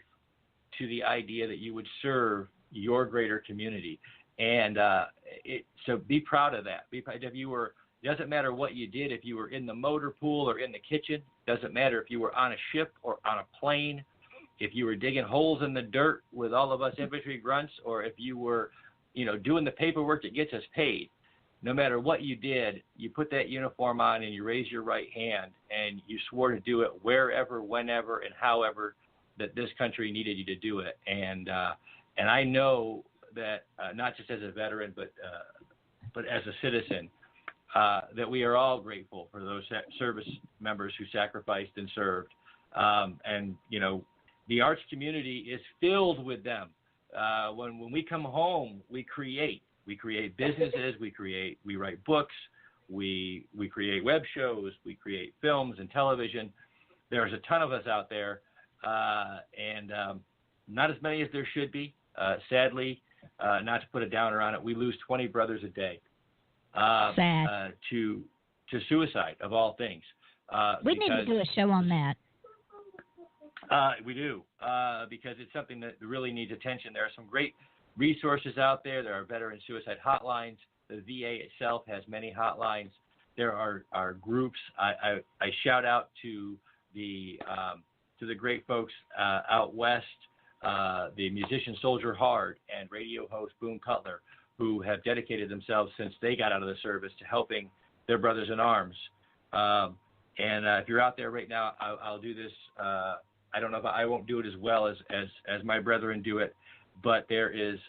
to the idea that you would serve your greater community. And so be proud of that. Be proud. If you were, doesn't matter what you did, if you were in the motor pool or in the kitchen, doesn't matter if you were on a ship or on a plane, if you were digging holes in the dirt with all of us infantry grunts, or if you were, doing the paperwork that gets us paid. No matter what you did, you put that uniform on and you raise your right hand and you swore to do it wherever, whenever, and however that this country needed you to do it. And I know that not just as a veteran, but as a citizen, that we are all grateful for those service members who sacrificed and served. And the arts community is filled with them. When we come home, we create businesses, we write books, we create web shows, we create films and television. There's a ton of us out there, and not as many as there should be. Sadly, not to put a downer on it, we lose 20 brothers a day to suicide, of all things. We need to do a show on that. We do, because it's something that really needs attention. There are some great resources out there. There are veteran suicide hotlines. The VA itself has many hotlines. There are groups. I shout out to the great folks out west, the musician Soldier Hard and radio host Boone Cutler, who have dedicated themselves since they got out of the service to helping their brothers in arms. And if you're out there right now, I'll do this. I don't know if I won't do it as well as my brethren do it, but there is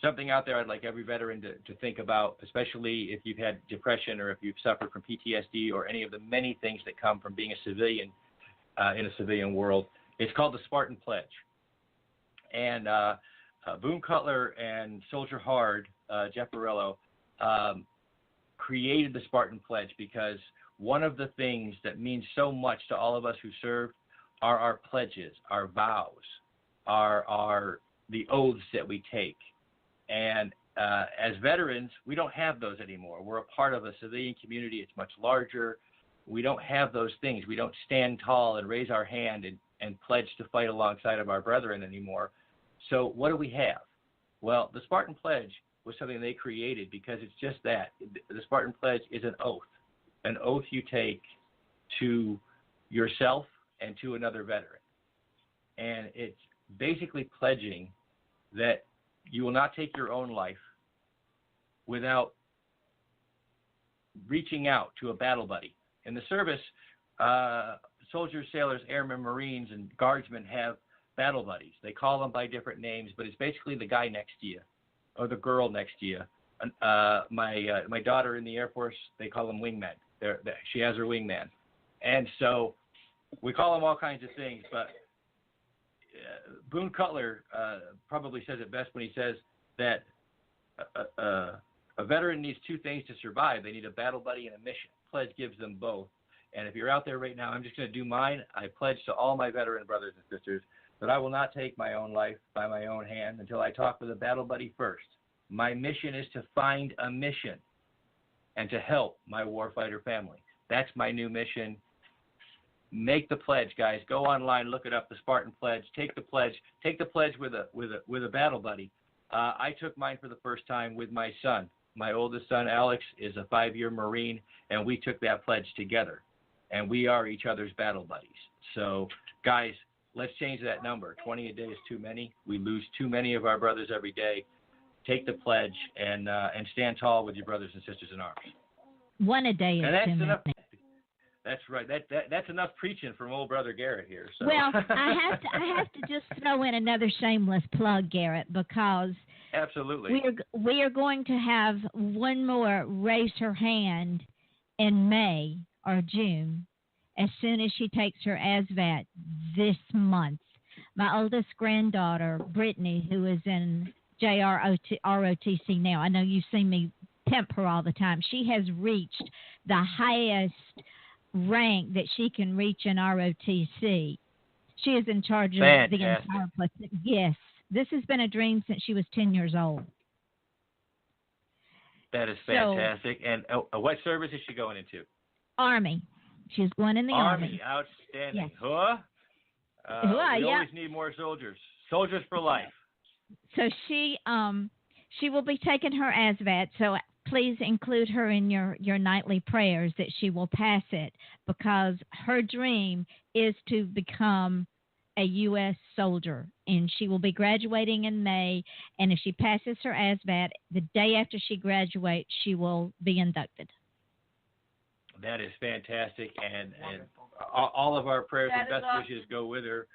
something out there I'd like every veteran to think about, especially if you've had depression or if you've suffered from PTSD or any of the many things that come from being a civilian in a civilian world. It's called the Spartan Pledge. And Boone Cutler and Soldier Hard, Jeff Barillo, created the Spartan Pledge because one of the things that means so much to all of us who served are our pledges, our vows, are the oaths that we take. And as veterans, we don't have those anymore. We're a part of a civilian community. It's much larger. We don't have those things. We don't stand tall and raise our hand and pledge to fight alongside of our brethren anymore. So what do we have? Well, the Spartan Pledge was something they created because it's just that. The Spartan Pledge is an oath you take to yourself and to another veteran. And it's basically pledging that you will not take your own life without reaching out to a battle buddy. In the service, soldiers, sailors, airmen, Marines, and guardsmen have battle buddies. They call them by different names, but it's basically the guy next to you or the girl next to you. My daughter in the Air Force, they call them wingmen. She has her wingman. And so we call them all kinds of things, but Boone Cutler probably says it best when he says that a veteran needs two things to survive. They need a battle buddy and a mission. Pledge gives them both. And if you're out there right now, I'm just going to do mine. I pledge to all my veteran brothers and sisters that I will not take my own life by my own hand until I talk with a battle buddy first. My mission is to find a mission and to help my warfighter family. That's my new mission. Make the pledge, guys. Go online, look it up, the Spartan Pledge. Take the pledge. Take the pledge with a battle buddy. I took mine for the first time with my son. My oldest son, Alex, is a 5-year Marine, and we took that pledge together. And we are each other's battle buddies. So, guys, let's change that number. 20 a day is too many. We lose too many of our brothers every day. Take the pledge and stand tall with your brothers and sisters in arms. One a day is too many. That's right. That's enough preaching from old brother Garrett here. So. Well, I have to just throw in another shameless plug, Garrett, because absolutely we are going to have one more raise her hand in May or June, as soon as she takes her ASVAT this month. My oldest granddaughter, Brittany, who is in ROTC now, I know you've seen me pimp her all the time. She has reached the highest rank that she can reach in ROTC. She is in charge of the entire place. Yes, this has been a dream since she was 10 years old. That is fantastic. And what service is she going into? Army. She's going in the Army. Outstanding. Yes. Huh? We always need more soldiers. Soldiers for life. So she will be taking her ASVAT. So please include her in your nightly prayers that she will pass it, because her dream is to become a U.S. soldier, and she will be graduating in May. And if she passes her ASVAT, the day after she graduates, she will be inducted. That is fantastic, and all of our prayers and best wishes go with her.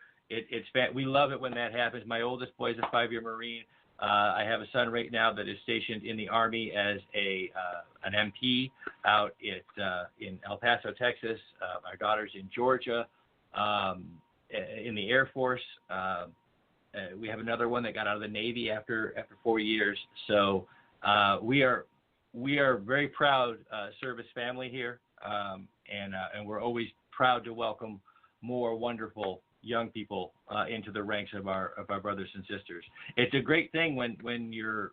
We love it when that happens. My oldest boy is a 5-year Marine. I have a son right now that is stationed in the Army as an MP out in El Paso, Texas. My daughter's in Georgia in the Air Force. We have another one that got out of the Navy after 4 years. So we are very proud service family here, and we're always proud to welcome more wonderful young people into the ranks of our brothers and sisters. It's a great thing when your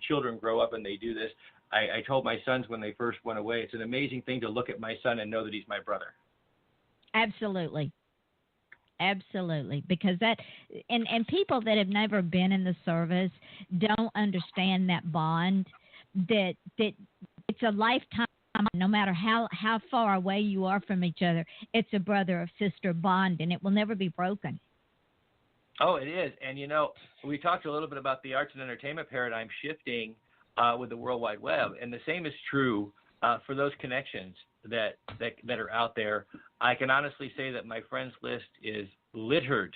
children grow up and they do this. I told my sons when they first went away, it's an amazing thing to look at my son and know that he's my brother. Absolutely. Because that and people that have never been in the service don't understand that bond, that it's a lifetime. No matter how far away you are from each other, it's a brother or sister bond, and it will never be broken. Oh, it is. And, we talked a little bit about the arts and entertainment paradigm shifting with the World Wide Web, and the same is true for those connections that are out there. I can honestly say that my friends list is littered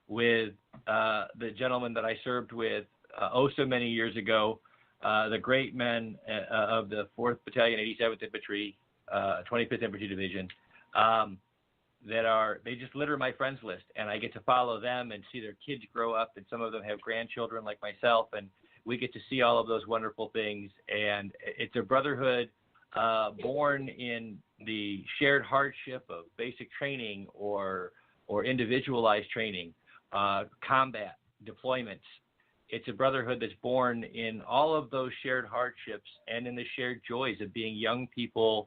with the gentleman that I served with so many years ago, the great men of the 4th Battalion, 87th Infantry, 25th Infantry Division, they just litter my friends list, and I get to follow them and see their kids grow up, and some of them have grandchildren like myself, and we get to see all of those wonderful things. And it's a brotherhood born in the shared hardship of basic training or individualized training, combat, deployments. It's a brotherhood that's born in all of those shared hardships and in the shared joys of being young people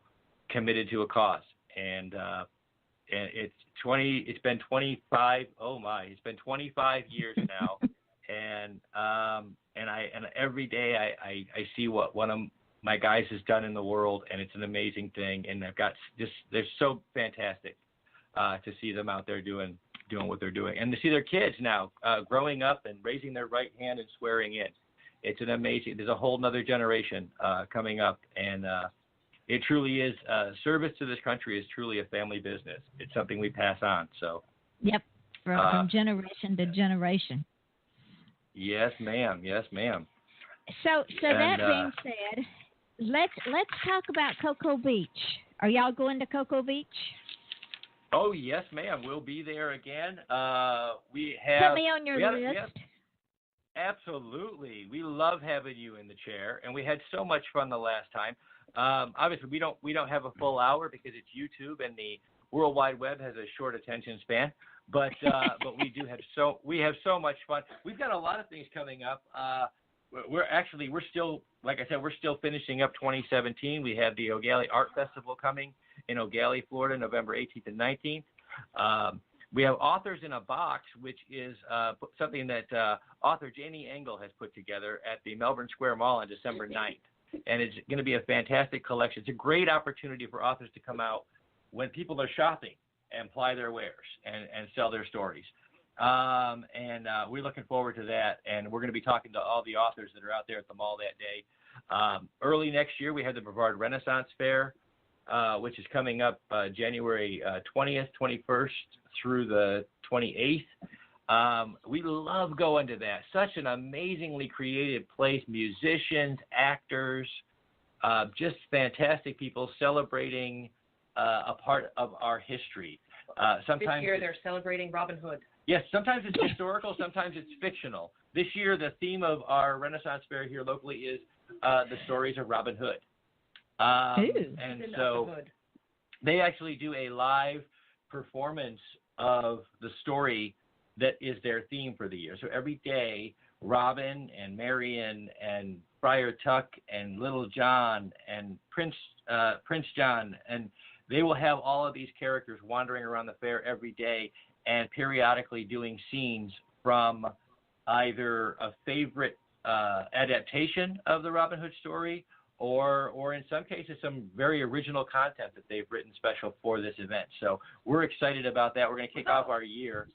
committed to a cause. And it's been 25. Oh my! It's been 25 years now, and every day I see what one of my guys has done in the world, and it's an amazing thing. And they're so fantastic to see them out there doing what they're doing, and to see their kids now growing up and raising their right hand and swearing in. It's an amazing. There's a whole nother generation coming up, and it truly is service to this country is truly a family business. It's something we pass on. So. Yep, from generation to generation. Yes, ma'am. Yes, ma'am. So that being said, let's talk about Cocoa Beach. Are y'all going to Cocoa Beach? Oh, yes, ma'am. We'll be there again. We have. Put me on your list. Absolutely. We love having you in the chair, and we had so much fun the last time. Obviously, we don't have a full hour because it's YouTube, and the World Wide Web has a short attention span. But we have so much fun. We've got a lot of things coming up. We're still, like I said, we're still finishing up 2017. We have the O'Galley Art Festival coming in O'Galley, Florida, November 18th and 19th. We have Authors in a Box, which is something that author Janie Engel has put together at the Melbourne Square Mall on December 9th. And it's going to be a fantastic collection. It's a great opportunity for authors to come out when people are shopping and ply their wares and sell their stories. We're looking forward to that. And we're going to be talking to all the authors that are out there at the mall that day. Early next year, we have the Brevard Renaissance Fair, which is coming up January 20th, 21st through the 28th. We love going to that. Such an amazingly creative place. Musicians, actors, just fantastic people celebrating a part of our history. Sometimes this year they're celebrating Robin Hood. Yes, sometimes it's historical, sometimes it's fictional. This year, the theme of our Renaissance Fair here locally is the stories of Robin Hood. And so they actually do a live performance of the story that is their theme for the year. So every day, Robin and Marian and Friar Tuck and Little John and Prince John, and they will have all of these characters wandering around the fair every day and periodically doing scenes from either a favorite adaptation of the Robin Hood story or in some cases some very original content that they've written special for this event. So we're excited about that. We're going to kick off our year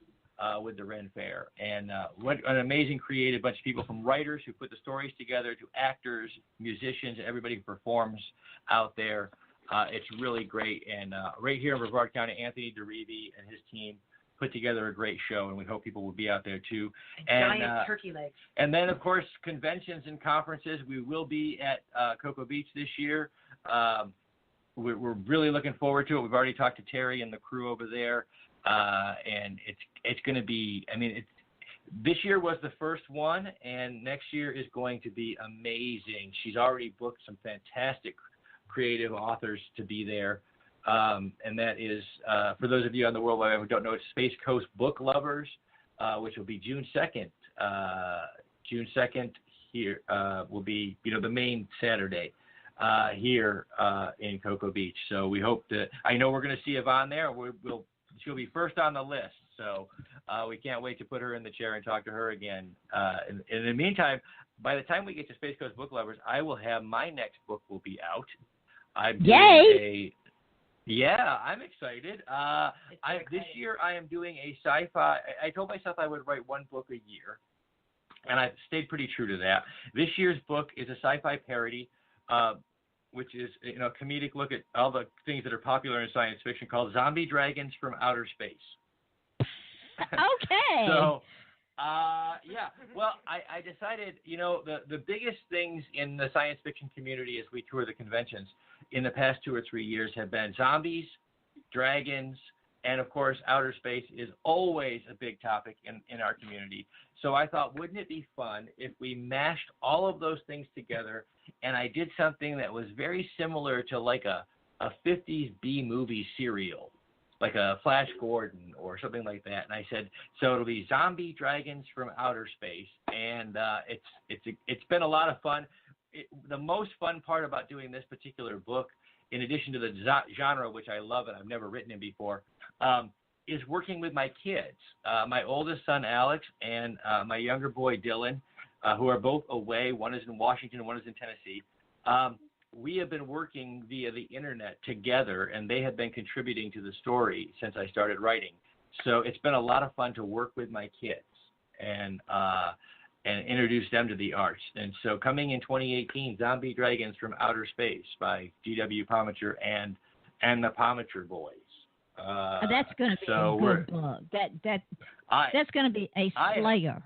with the Ren Fair. And what an amazing creative bunch of people, from writers who put the stories together to actors, musicians, and everybody who performs out there. It's really great. And right here in Brevard County, Anthony DeRivi and his team put together a great show, and we hope people will be out there too. And giant turkey legs. And then, of course, conventions and conferences. We will be at Cocoa Beach this year. We're really looking forward to it. We've already talked to Terry and the crew over there, and it's going to be. I mean, this year was the first one, and next year is going to be amazing. She's already booked some fantastic creative authors to be there. And that is, for those of you on the World Wide Web who don't know, it's Space Coast Book Lovers, which will be June 2nd. June 2nd here will be, the main Saturday here in Cocoa Beach. So we hope I know we're going to see Yvonne there. She'll be first on the list. So we can't wait to put her in the chair and talk to her again. In the meantime, by the time we get to Space Coast Book Lovers, I will have my next book will be out. Yeah, I'm excited. This year I am doing a sci-fi. I told myself I would write one book a year, and I've stayed pretty true to that. This year's book is a sci-fi parody, which is a comedic look at all the things that are popular in science fiction, called Zombie Dragons from Outer Space. Okay. So, yeah. Well, I decided, the biggest things in the science fiction community as we tour the conventions in the past 2 or 3 years have been zombies, dragons, and of course, outer space is always a big topic in our community. So I thought, wouldn't it be fun if we mashed all of those things together and I did something that was very similar to like a 50s B-movie serial, like a Flash Gordon or something like that. And I said, so it'll be Zombie Dragons from Outer Space, and it's been a lot of fun. The most fun part about doing this particular book, in addition to the genre, which I love and I've never written in before, is working with my kids. My oldest son, Alex, and my younger boy, Dylan, who are both away. One is in Washington and one is in Tennessee. We have been working via the internet together, and they have been contributing to the story since I started writing. So it's been a lot of fun to work with my kids and introduce them to the arts. And so coming in 2018, Zombie Dragons from Outer Space by G.W. Pomacher and the Pomacher Boys. That's going to be a good book. That's going to be a slayer.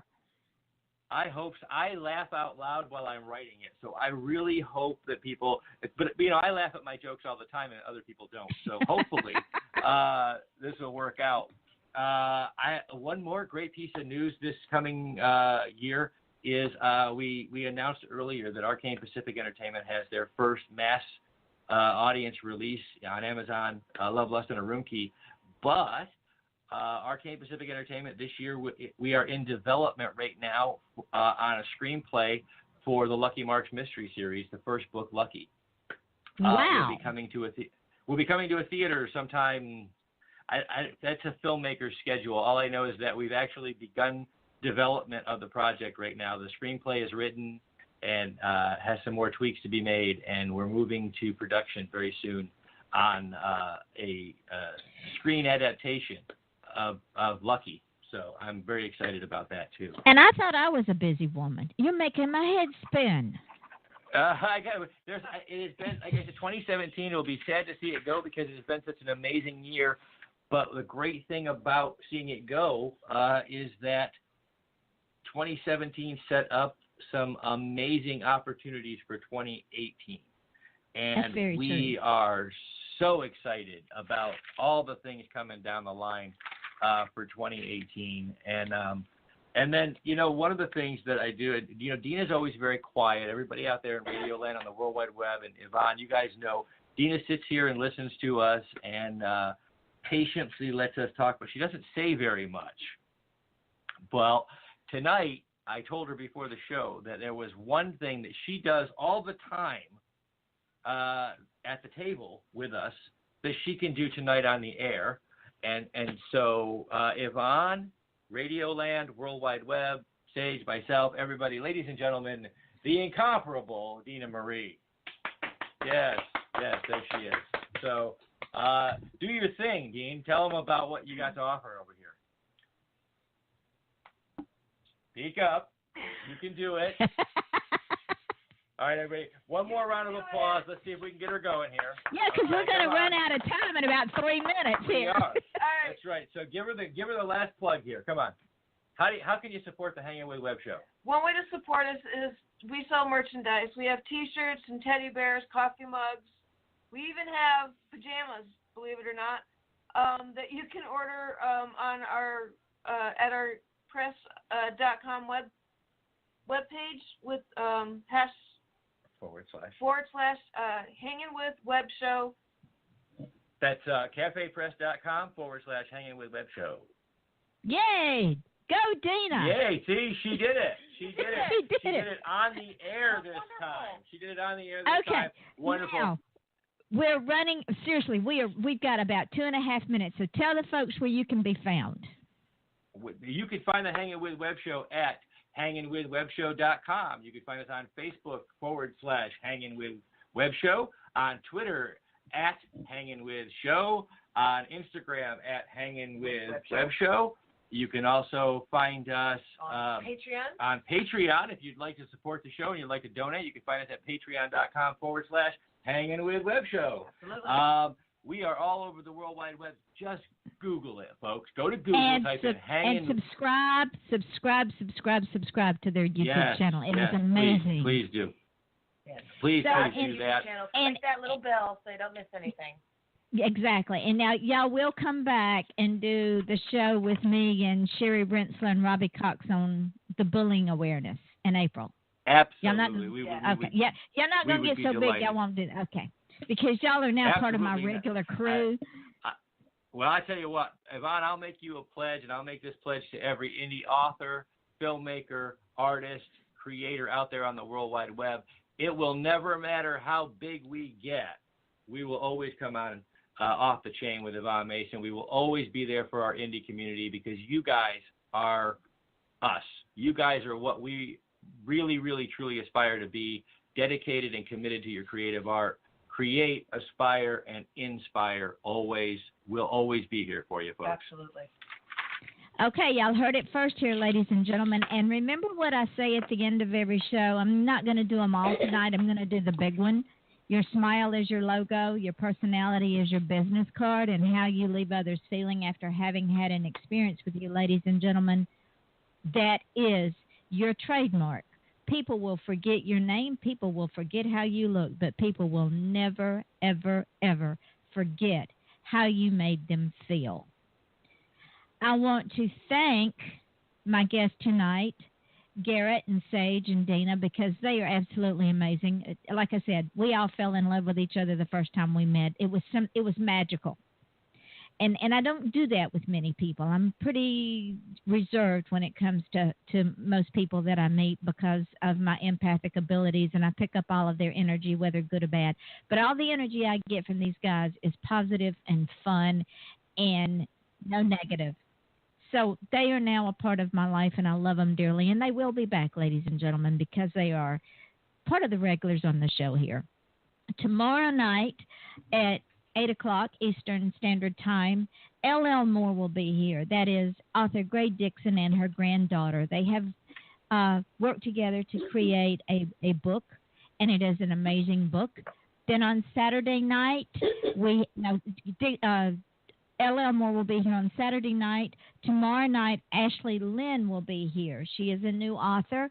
I hope so. I laugh out loud while I'm writing it, so I really hope that people. But I laugh at my jokes all the time, and other people don't. So hopefully, this will work out. One more great piece of news this coming year is we announced earlier that Arcane Pacific Entertainment has their first mass audience release on Amazon, Love, Lust, and a Room Key. But Arcane Pacific Entertainment this year, we are in development right now on a screenplay for the Lucky Marks mystery series, the first book, Lucky. Wow. We'll be coming to a theater sometime. That's a filmmaker's schedule. All I know is that we've actually begun development of the project right now. The screenplay is written and has some more tweaks to be made, and we're moving to production very soon on a screen adaptation of Lucky. So I'm very excited about that too. And I thought I was a busy woman. You're making my head spin. It has been, I guess, 2017. It will be sad to see it go because it has been such an amazing year. But the great thing about seeing it go is that 2017 set up some amazing opportunities for 2018. And we are so excited about all the things coming down the line for 2018. And then, one of the things that I do, Dina's always very quiet. Everybody out there in Radio Land on the World Wide Web, and Yvonne, you guys know, Dina sits here and listens to us and patiently lets us talk, but she doesn't say very much. Well, tonight, I told her before the show that there was one thing that she does all the time at the table with us that she can do tonight on the air. And so, Yvonne, Radio Land, World Wide Web, Sage, myself, everybody, ladies and gentlemen, the incomparable Dina Marie. Yes, there she is. So, do your thing, Dean. Tell them about what you got to offer over here. Speak up. You can do it. All right, everybody. One more round of applause. Let's see if we can get her going here. Yeah, because we're going to run out of time in about 3 minutes here. We are. That's right. So give her the last plug here. Come on. How can you support the Hanging With Web show? One way to support us is we sell merchandise. We have T-shirts and teddy bears, coffee mugs. We even have pajamas, believe it or not, that you can order on our at our press.com webpage with hash / Hanging With Web Show. That's cafepress.com / Hanging With Web Show. Yay! Go, Dina! Yay! See, she did it. She did it. She did it on the air this time. She did it on the air this time. Wonderful. Now, we're running. Seriously, we've got about 2.5 minutes. So tell the folks where you can be found. You can find the Hanging With Web Show at hangingwithwebshow.com. You can find us on Facebook / Hanging With Web Show, on Twitter at Hanging With Show, on Instagram at Hanging With Web Show. You can also find us on Patreon. On Patreon, if you'd like to support the show and you'd like to donate, you can find us at patreon.com / Hanging With Web Show. Absolutely. We are all over the World Wide Web. Just Google it, folks. Go to Google, type in Hanging. And subscribe to their YouTube channel. It is amazing. Please do. Yes. Please do that. Click that little bell so you don't miss anything. Exactly. And now y'all will come back and do the show with me and Sherry Brentzler and Robbie Cox on the bullying awareness in April. Absolutely. Y'all not going to get so big y'all won't do that. Okay. Because y'all are now part of my regular crew. Well, I tell you what, Yvonne, I'll make you a pledge, and I'll make this pledge to every indie author, filmmaker, artist, creator out there on the World Wide Web. It will never matter how big we get. We will always come on off the chain with Yvonne Mason. We will always be there for our indie community because you guys are us. You guys are what we really, really, truly aspire to be, dedicated and committed to your creative art. Create, aspire, and inspire always. We'll always be here for you, folks. Absolutely. Okay, y'all heard it first here, ladies and gentlemen. And remember what I say at the end of every show. I'm not going to do them all tonight. I'm going to do the big one. Your smile is your logo. Your personality is your business card. And how you leave others feeling after having had an experience with you, ladies and gentlemen, that is your trademark. People will forget your name. People will forget how you look. But people will never, ever, ever forget how you made them feel. I want to thank my guests tonight, Garrett and Sage and Dina, because they are absolutely amazing. Like I said, we all fell in love with each other the first time we met. It was magical. And I don't do that with many people. I'm pretty reserved when it comes to most people that I meet because of my empathic abilities, and I pick up all of their energy, whether good or bad. But all the energy I get from these guys is positive and fun and no negative. So they are now a part of my life, and I love them dearly. And they will be back, ladies and gentlemen, because they are part of the regulars on the show here. Tomorrow night at 8 o'clock Eastern Standard Time, L.L. Moore will be here. That is author Gray Dixon and her granddaughter. They have worked together to create a book, and it is an amazing book. Then on Saturday night, L.L. Moore will be here on Saturday night. Tomorrow night, Ashley Lynn will be here. She is a new author.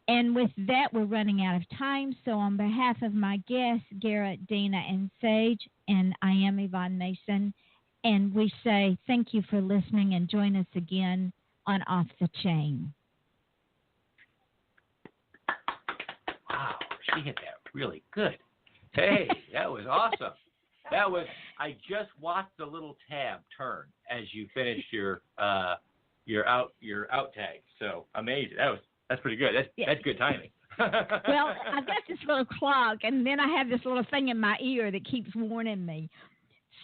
And with that, we're running out of time. So on behalf of my guests, Garrett, Dina, and Sage, and I am Yvonne Mason, and we say thank you for listening and join us again on Off the Chain. Wow, she hit that really good. Hey, that was awesome. I just watched the little tab turn as you finished your out tag. So amazing. That's pretty good. That's good timing. Well, I've got this little clock, and then I have this little thing in my ear that keeps warning me.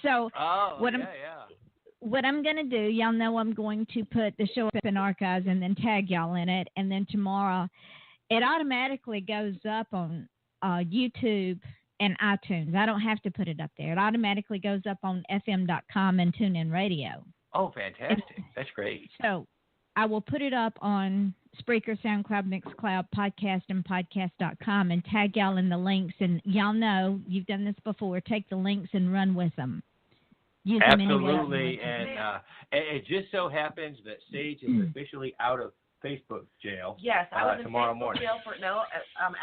So what I'm going to do, y'all know I'm going to put the show up in archives and then tag y'all in it, and then tomorrow it automatically goes up on YouTube and iTunes. I don't have to put it up there. It automatically goes up on FM.com and TuneIn Radio. Oh, fantastic. That's great. So I will put it up on Spreaker, SoundCloud, Mixcloud, Podcast, and Podcast.com and tag y'all in the links. And y'all know, you've done this before, take the links and run with them. Use Absolutely. And it just so happens that Sage is officially out of Facebook jail. Yes, I was in tomorrow Facebook morning. jail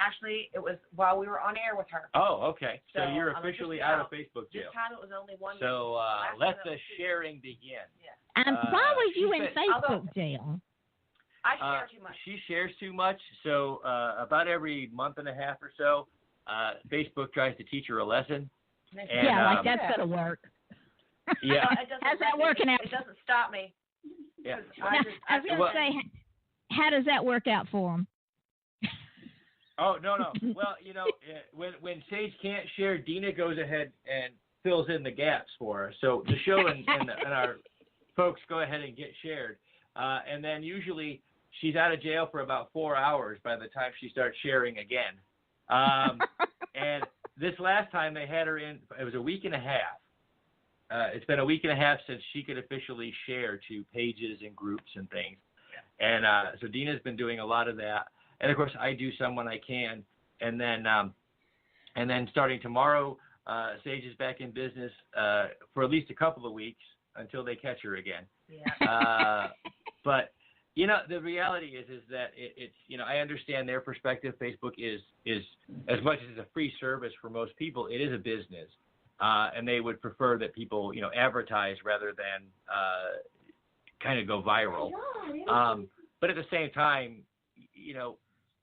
actually, it was while we were on air with her. Oh, okay. So you're I'm officially out of Facebook jail. This time it was only one. So let the sharing begin. Yeah. And why were you in Facebook jail? I share too much. She shares too much. So about every month and a half or so, Facebook tries to teach her a lesson. And, like that's going to work. Yeah. How's that working out? It doesn't stop me. Yeah. I was going to say, how does that work out for them? Oh, no. Well, when Sage can't share, Dina goes ahead and fills in the gaps for her. So the show and our folks go ahead and get shared. And then usually she's out of jail for about 4 hours by the time she starts sharing again. And this last time they had her in, it was a week and a half. It's been a week and a half since she could officially share to pages and groups and things. And so Dina's been doing a lot of that. And, of course, I do some when I can. And then starting tomorrow, Sage is back in business for at least a couple of weeks until they catch her again. Yeah. But, the reality is that it's, I understand their perspective. Facebook is as much as it's a free service for most people, it is a business. And they would prefer that people, advertise rather than kind of go viral. But at the same time,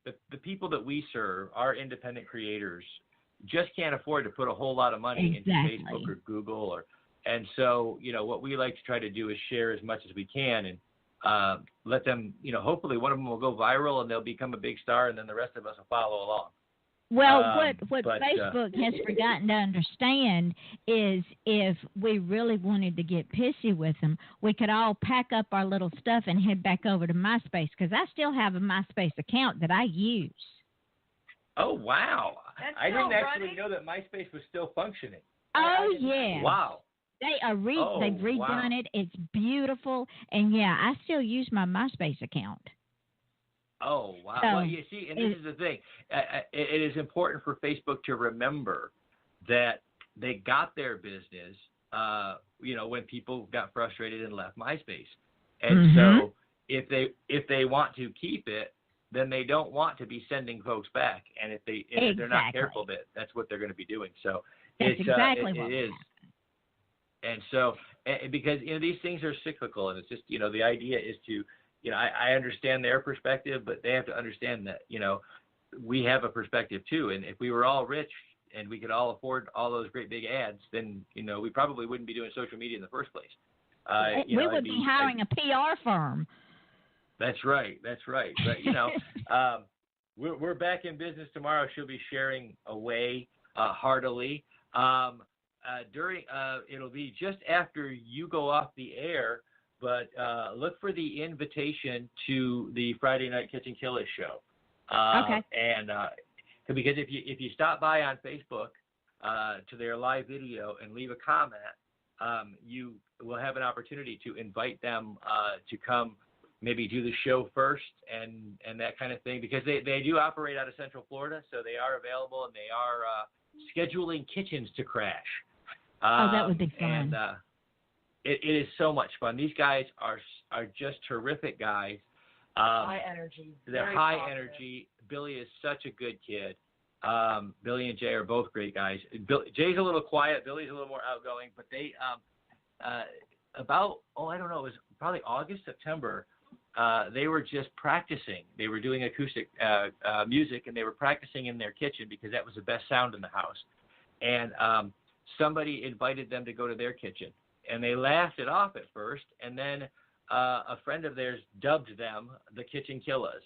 the people that we serve, our independent creators, just can't afford to put a whole lot of money into Facebook or Google. And so, what we like to try to do is share as much as we can and let them, hopefully one of them will go viral and they'll become a big star and then the rest of us will follow along. Well, what Facebook has forgotten to understand is if we really wanted to get pissy with them, we could all pack up our little stuff and head back over to MySpace, because I still have a MySpace account that I use. Oh, wow. I didn't actually know that MySpace was still functioning. Oh, yeah. Wow. They've redone it. It's beautiful. And, yeah, I still use my MySpace account. Oh, wow. So, well, you see, and this is the thing. It is important for Facebook to remember that they got their business, when people got frustrated and left MySpace. And so if they want to keep it, then they don't want to be sending folks back. And if they're not careful, that's what they're going to be doing. So that's exactly what it is. And so, because, these things are cyclical, and it's just, the idea is to, I understand their perspective, but they have to understand that, we have a perspective too. And if we were all rich and we could all afford all those great big ads, then, we probably wouldn't be doing social media in the first place. We would be hiring a PR firm. That's right. But, we're back in business tomorrow. She'll be sharing away heartily. It'll be just after you go off the air. But look for the invitation to the Friday Night Catch and Kill It show. Okay. And because if you stop by on Facebook to their live video and leave a comment, you will have an opportunity to invite them to come maybe do the show first and that kind of thing, because they do operate out of Central Florida, so they are available and they are scheduling kitchens to crash. That would be fun. And, it is so much fun. These guys are just terrific guys. High energy. They're Very high positive. energy. Billy is such a good kid. Billy and Jay are both great guys. Jay's a little quiet. Billy's a little more outgoing. But they, I don't know, it was probably August, September, they were just practicing. They were doing acoustic music, and they were practicing in their kitchen because that was the best sound in the house. And somebody invited them to go to their kitchen. And they laughed it off at first, and then a friend of theirs dubbed them the Kitchen Killers.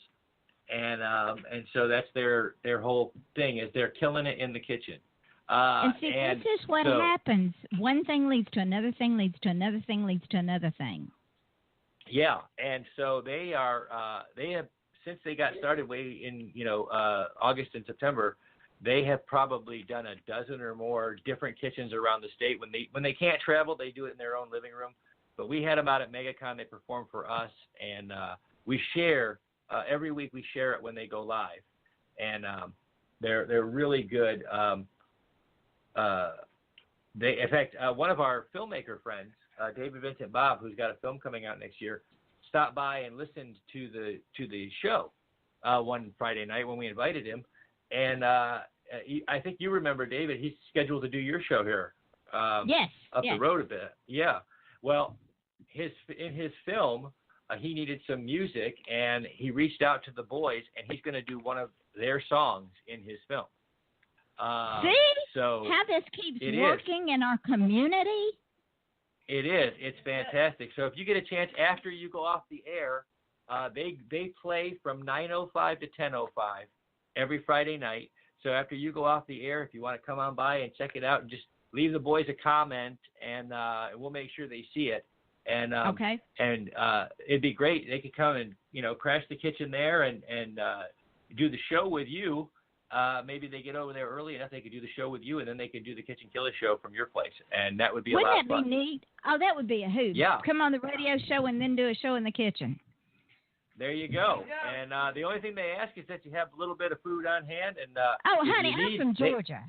And so that's their whole thing, is they're killing it in the kitchen. And see, this is what happens. One thing leads to another thing, leads to another thing, leads to another thing. Yeah, and so they have, since they got started way in, August and September, they have probably done a dozen or more different kitchens around the state. When they can't travel, they do it in their own living room. But we had them out at MegaCon. They performed for us, and we share every week. We share it when they go live, and they're really good. In fact, one of our filmmaker friends, David Vincent Bob, who's got a film coming out next year, stopped by and listened to the show one Friday night when we invited him, and I think you remember, David. He's scheduled to do your show here. Yes. Up the road a bit. Yeah. Well, in his film, he needed some music, and he reached out to the boys, and he's going to do one of their songs in his film. See so how this keeps working in our community? It is. It's fantastic. So if you get a chance after you go off the air, they play from 9:05 to 10:05 every Friday night. So after you go off the air, if you want to come on by and check it out, and just leave the boys a comment, and we'll make sure they see it. And okay. And it'd be great. They could come and crash the kitchen there and do the show with you. Maybe they get over there early enough they could do the show with you, and then they could do the Kitchen Killer show from your place, and that would be a lot of fun. Wouldn't that be neat? Oh, that would be a hoot. Yeah. Come on the radio show and then do a show in the kitchen. There you go. And the only thing they ask is that you have a little bit of food on hand. And honey, I'm from Georgia.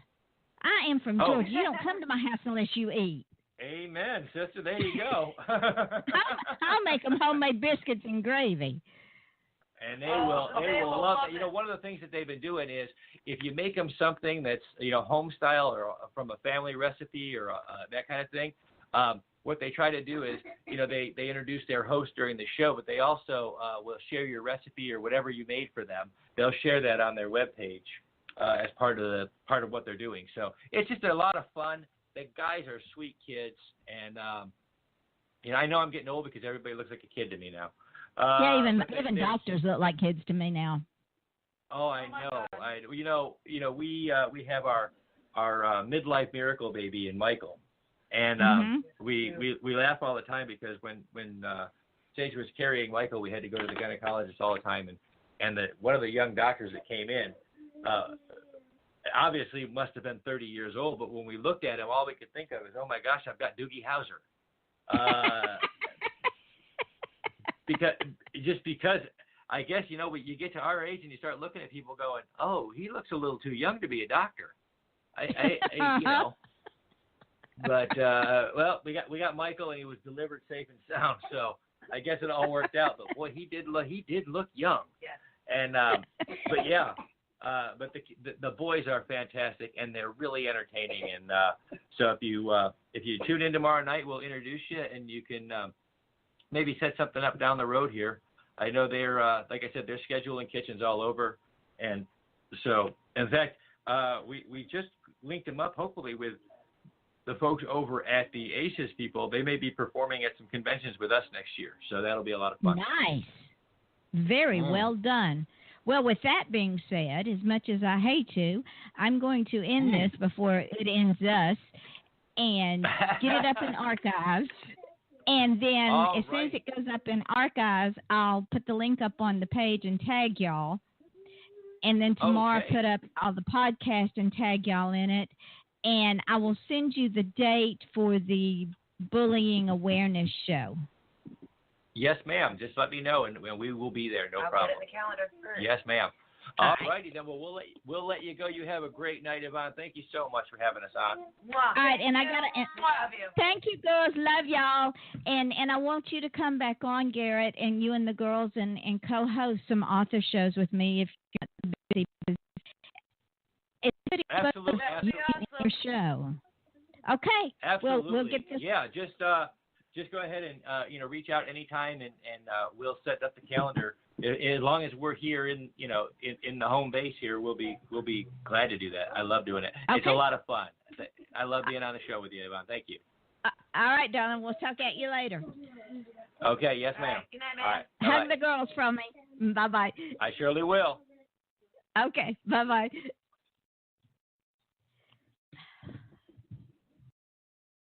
I am from Georgia. You don't come to my house unless you eat. Amen, sister. There you go. I'll make them homemade biscuits and gravy. And they will love it. One of the things that they've been doing is if you make them something that's, home style or from a family recipe or that kind of thing, what they try to do is, they introduce their host during the show, but they also will share your recipe or whatever you made for them. They'll share that on their webpage as part of what they're doing. So it's just a lot of fun. The guys are sweet kids, and I know I'm getting old because everybody looks like a kid to me now. Yeah, even doctors look like kids to me now. Oh, I know. We have our midlife miracle baby in Michael, and we laugh all the time because when Sage was carrying Michael, we had to go to the gynecologist all the time, and one of the young doctors that came in, obviously must have been 30 years old, but when we looked at him, all we could think of is, oh my gosh, I've got Doogie Howser. Because I guess, you get to our age and you start looking at people going, oh, he looks a little too young to be a doctor. But we got Michael, and he was delivered safe and sound, so I guess it all worked out. But boy, he did look young. Yes. And but yeah, but the boys are fantastic, and they're really entertaining. And so if you tune in tomorrow night, we'll introduce you, and you can maybe set something up down the road here. I know they're like I said, they're scheduling kitchens all over, and so in fact, we just linked them up hopefully with the folks over at the ACES people. They may be performing at some conventions with us next year, so that'll be a lot of fun. Nice. Very well done. Well, with that being said, as much as I hate to, I'm going to end this before it ends us and get it up in archives. And then as soon as it goes up in archives, I'll put the link up on the page and tag y'all. And then tomorrow put up all the podcast and tag y'all in it. And I will send you the date for the bullying awareness show. Yes, ma'am. Just let me know, and we will be there. No problem. I'll put it in the calendar. Yes, ma'am. All righty then. Well, we'll let you go. You have a great night, Yvonne. Thank you so much for having us on. Mwah. All right, and I Thank gotta. you. Love you. Thank you, girls. Love y'all. And I want you to come back on, Garrett, and you and the girls, and co-host some author shows with me if you're busy. It's pretty Absolutely. That'd be awesome. your show. Okay. Absolutely. We'll get this. Yeah, just go ahead and reach out anytime, and we'll set up the calendar. As long as we're here in the home base here, we'll be glad to do that. I love doing it. Okay. It's a lot of fun. I love being on the show with you, Yvonne. Thank you. All right, darling. We'll talk at you later. Okay. Yes, All ma'am. right. Good night, man. All right. Hug Bye-bye. the girls from me. Bye bye. I surely will. Okay. Bye bye.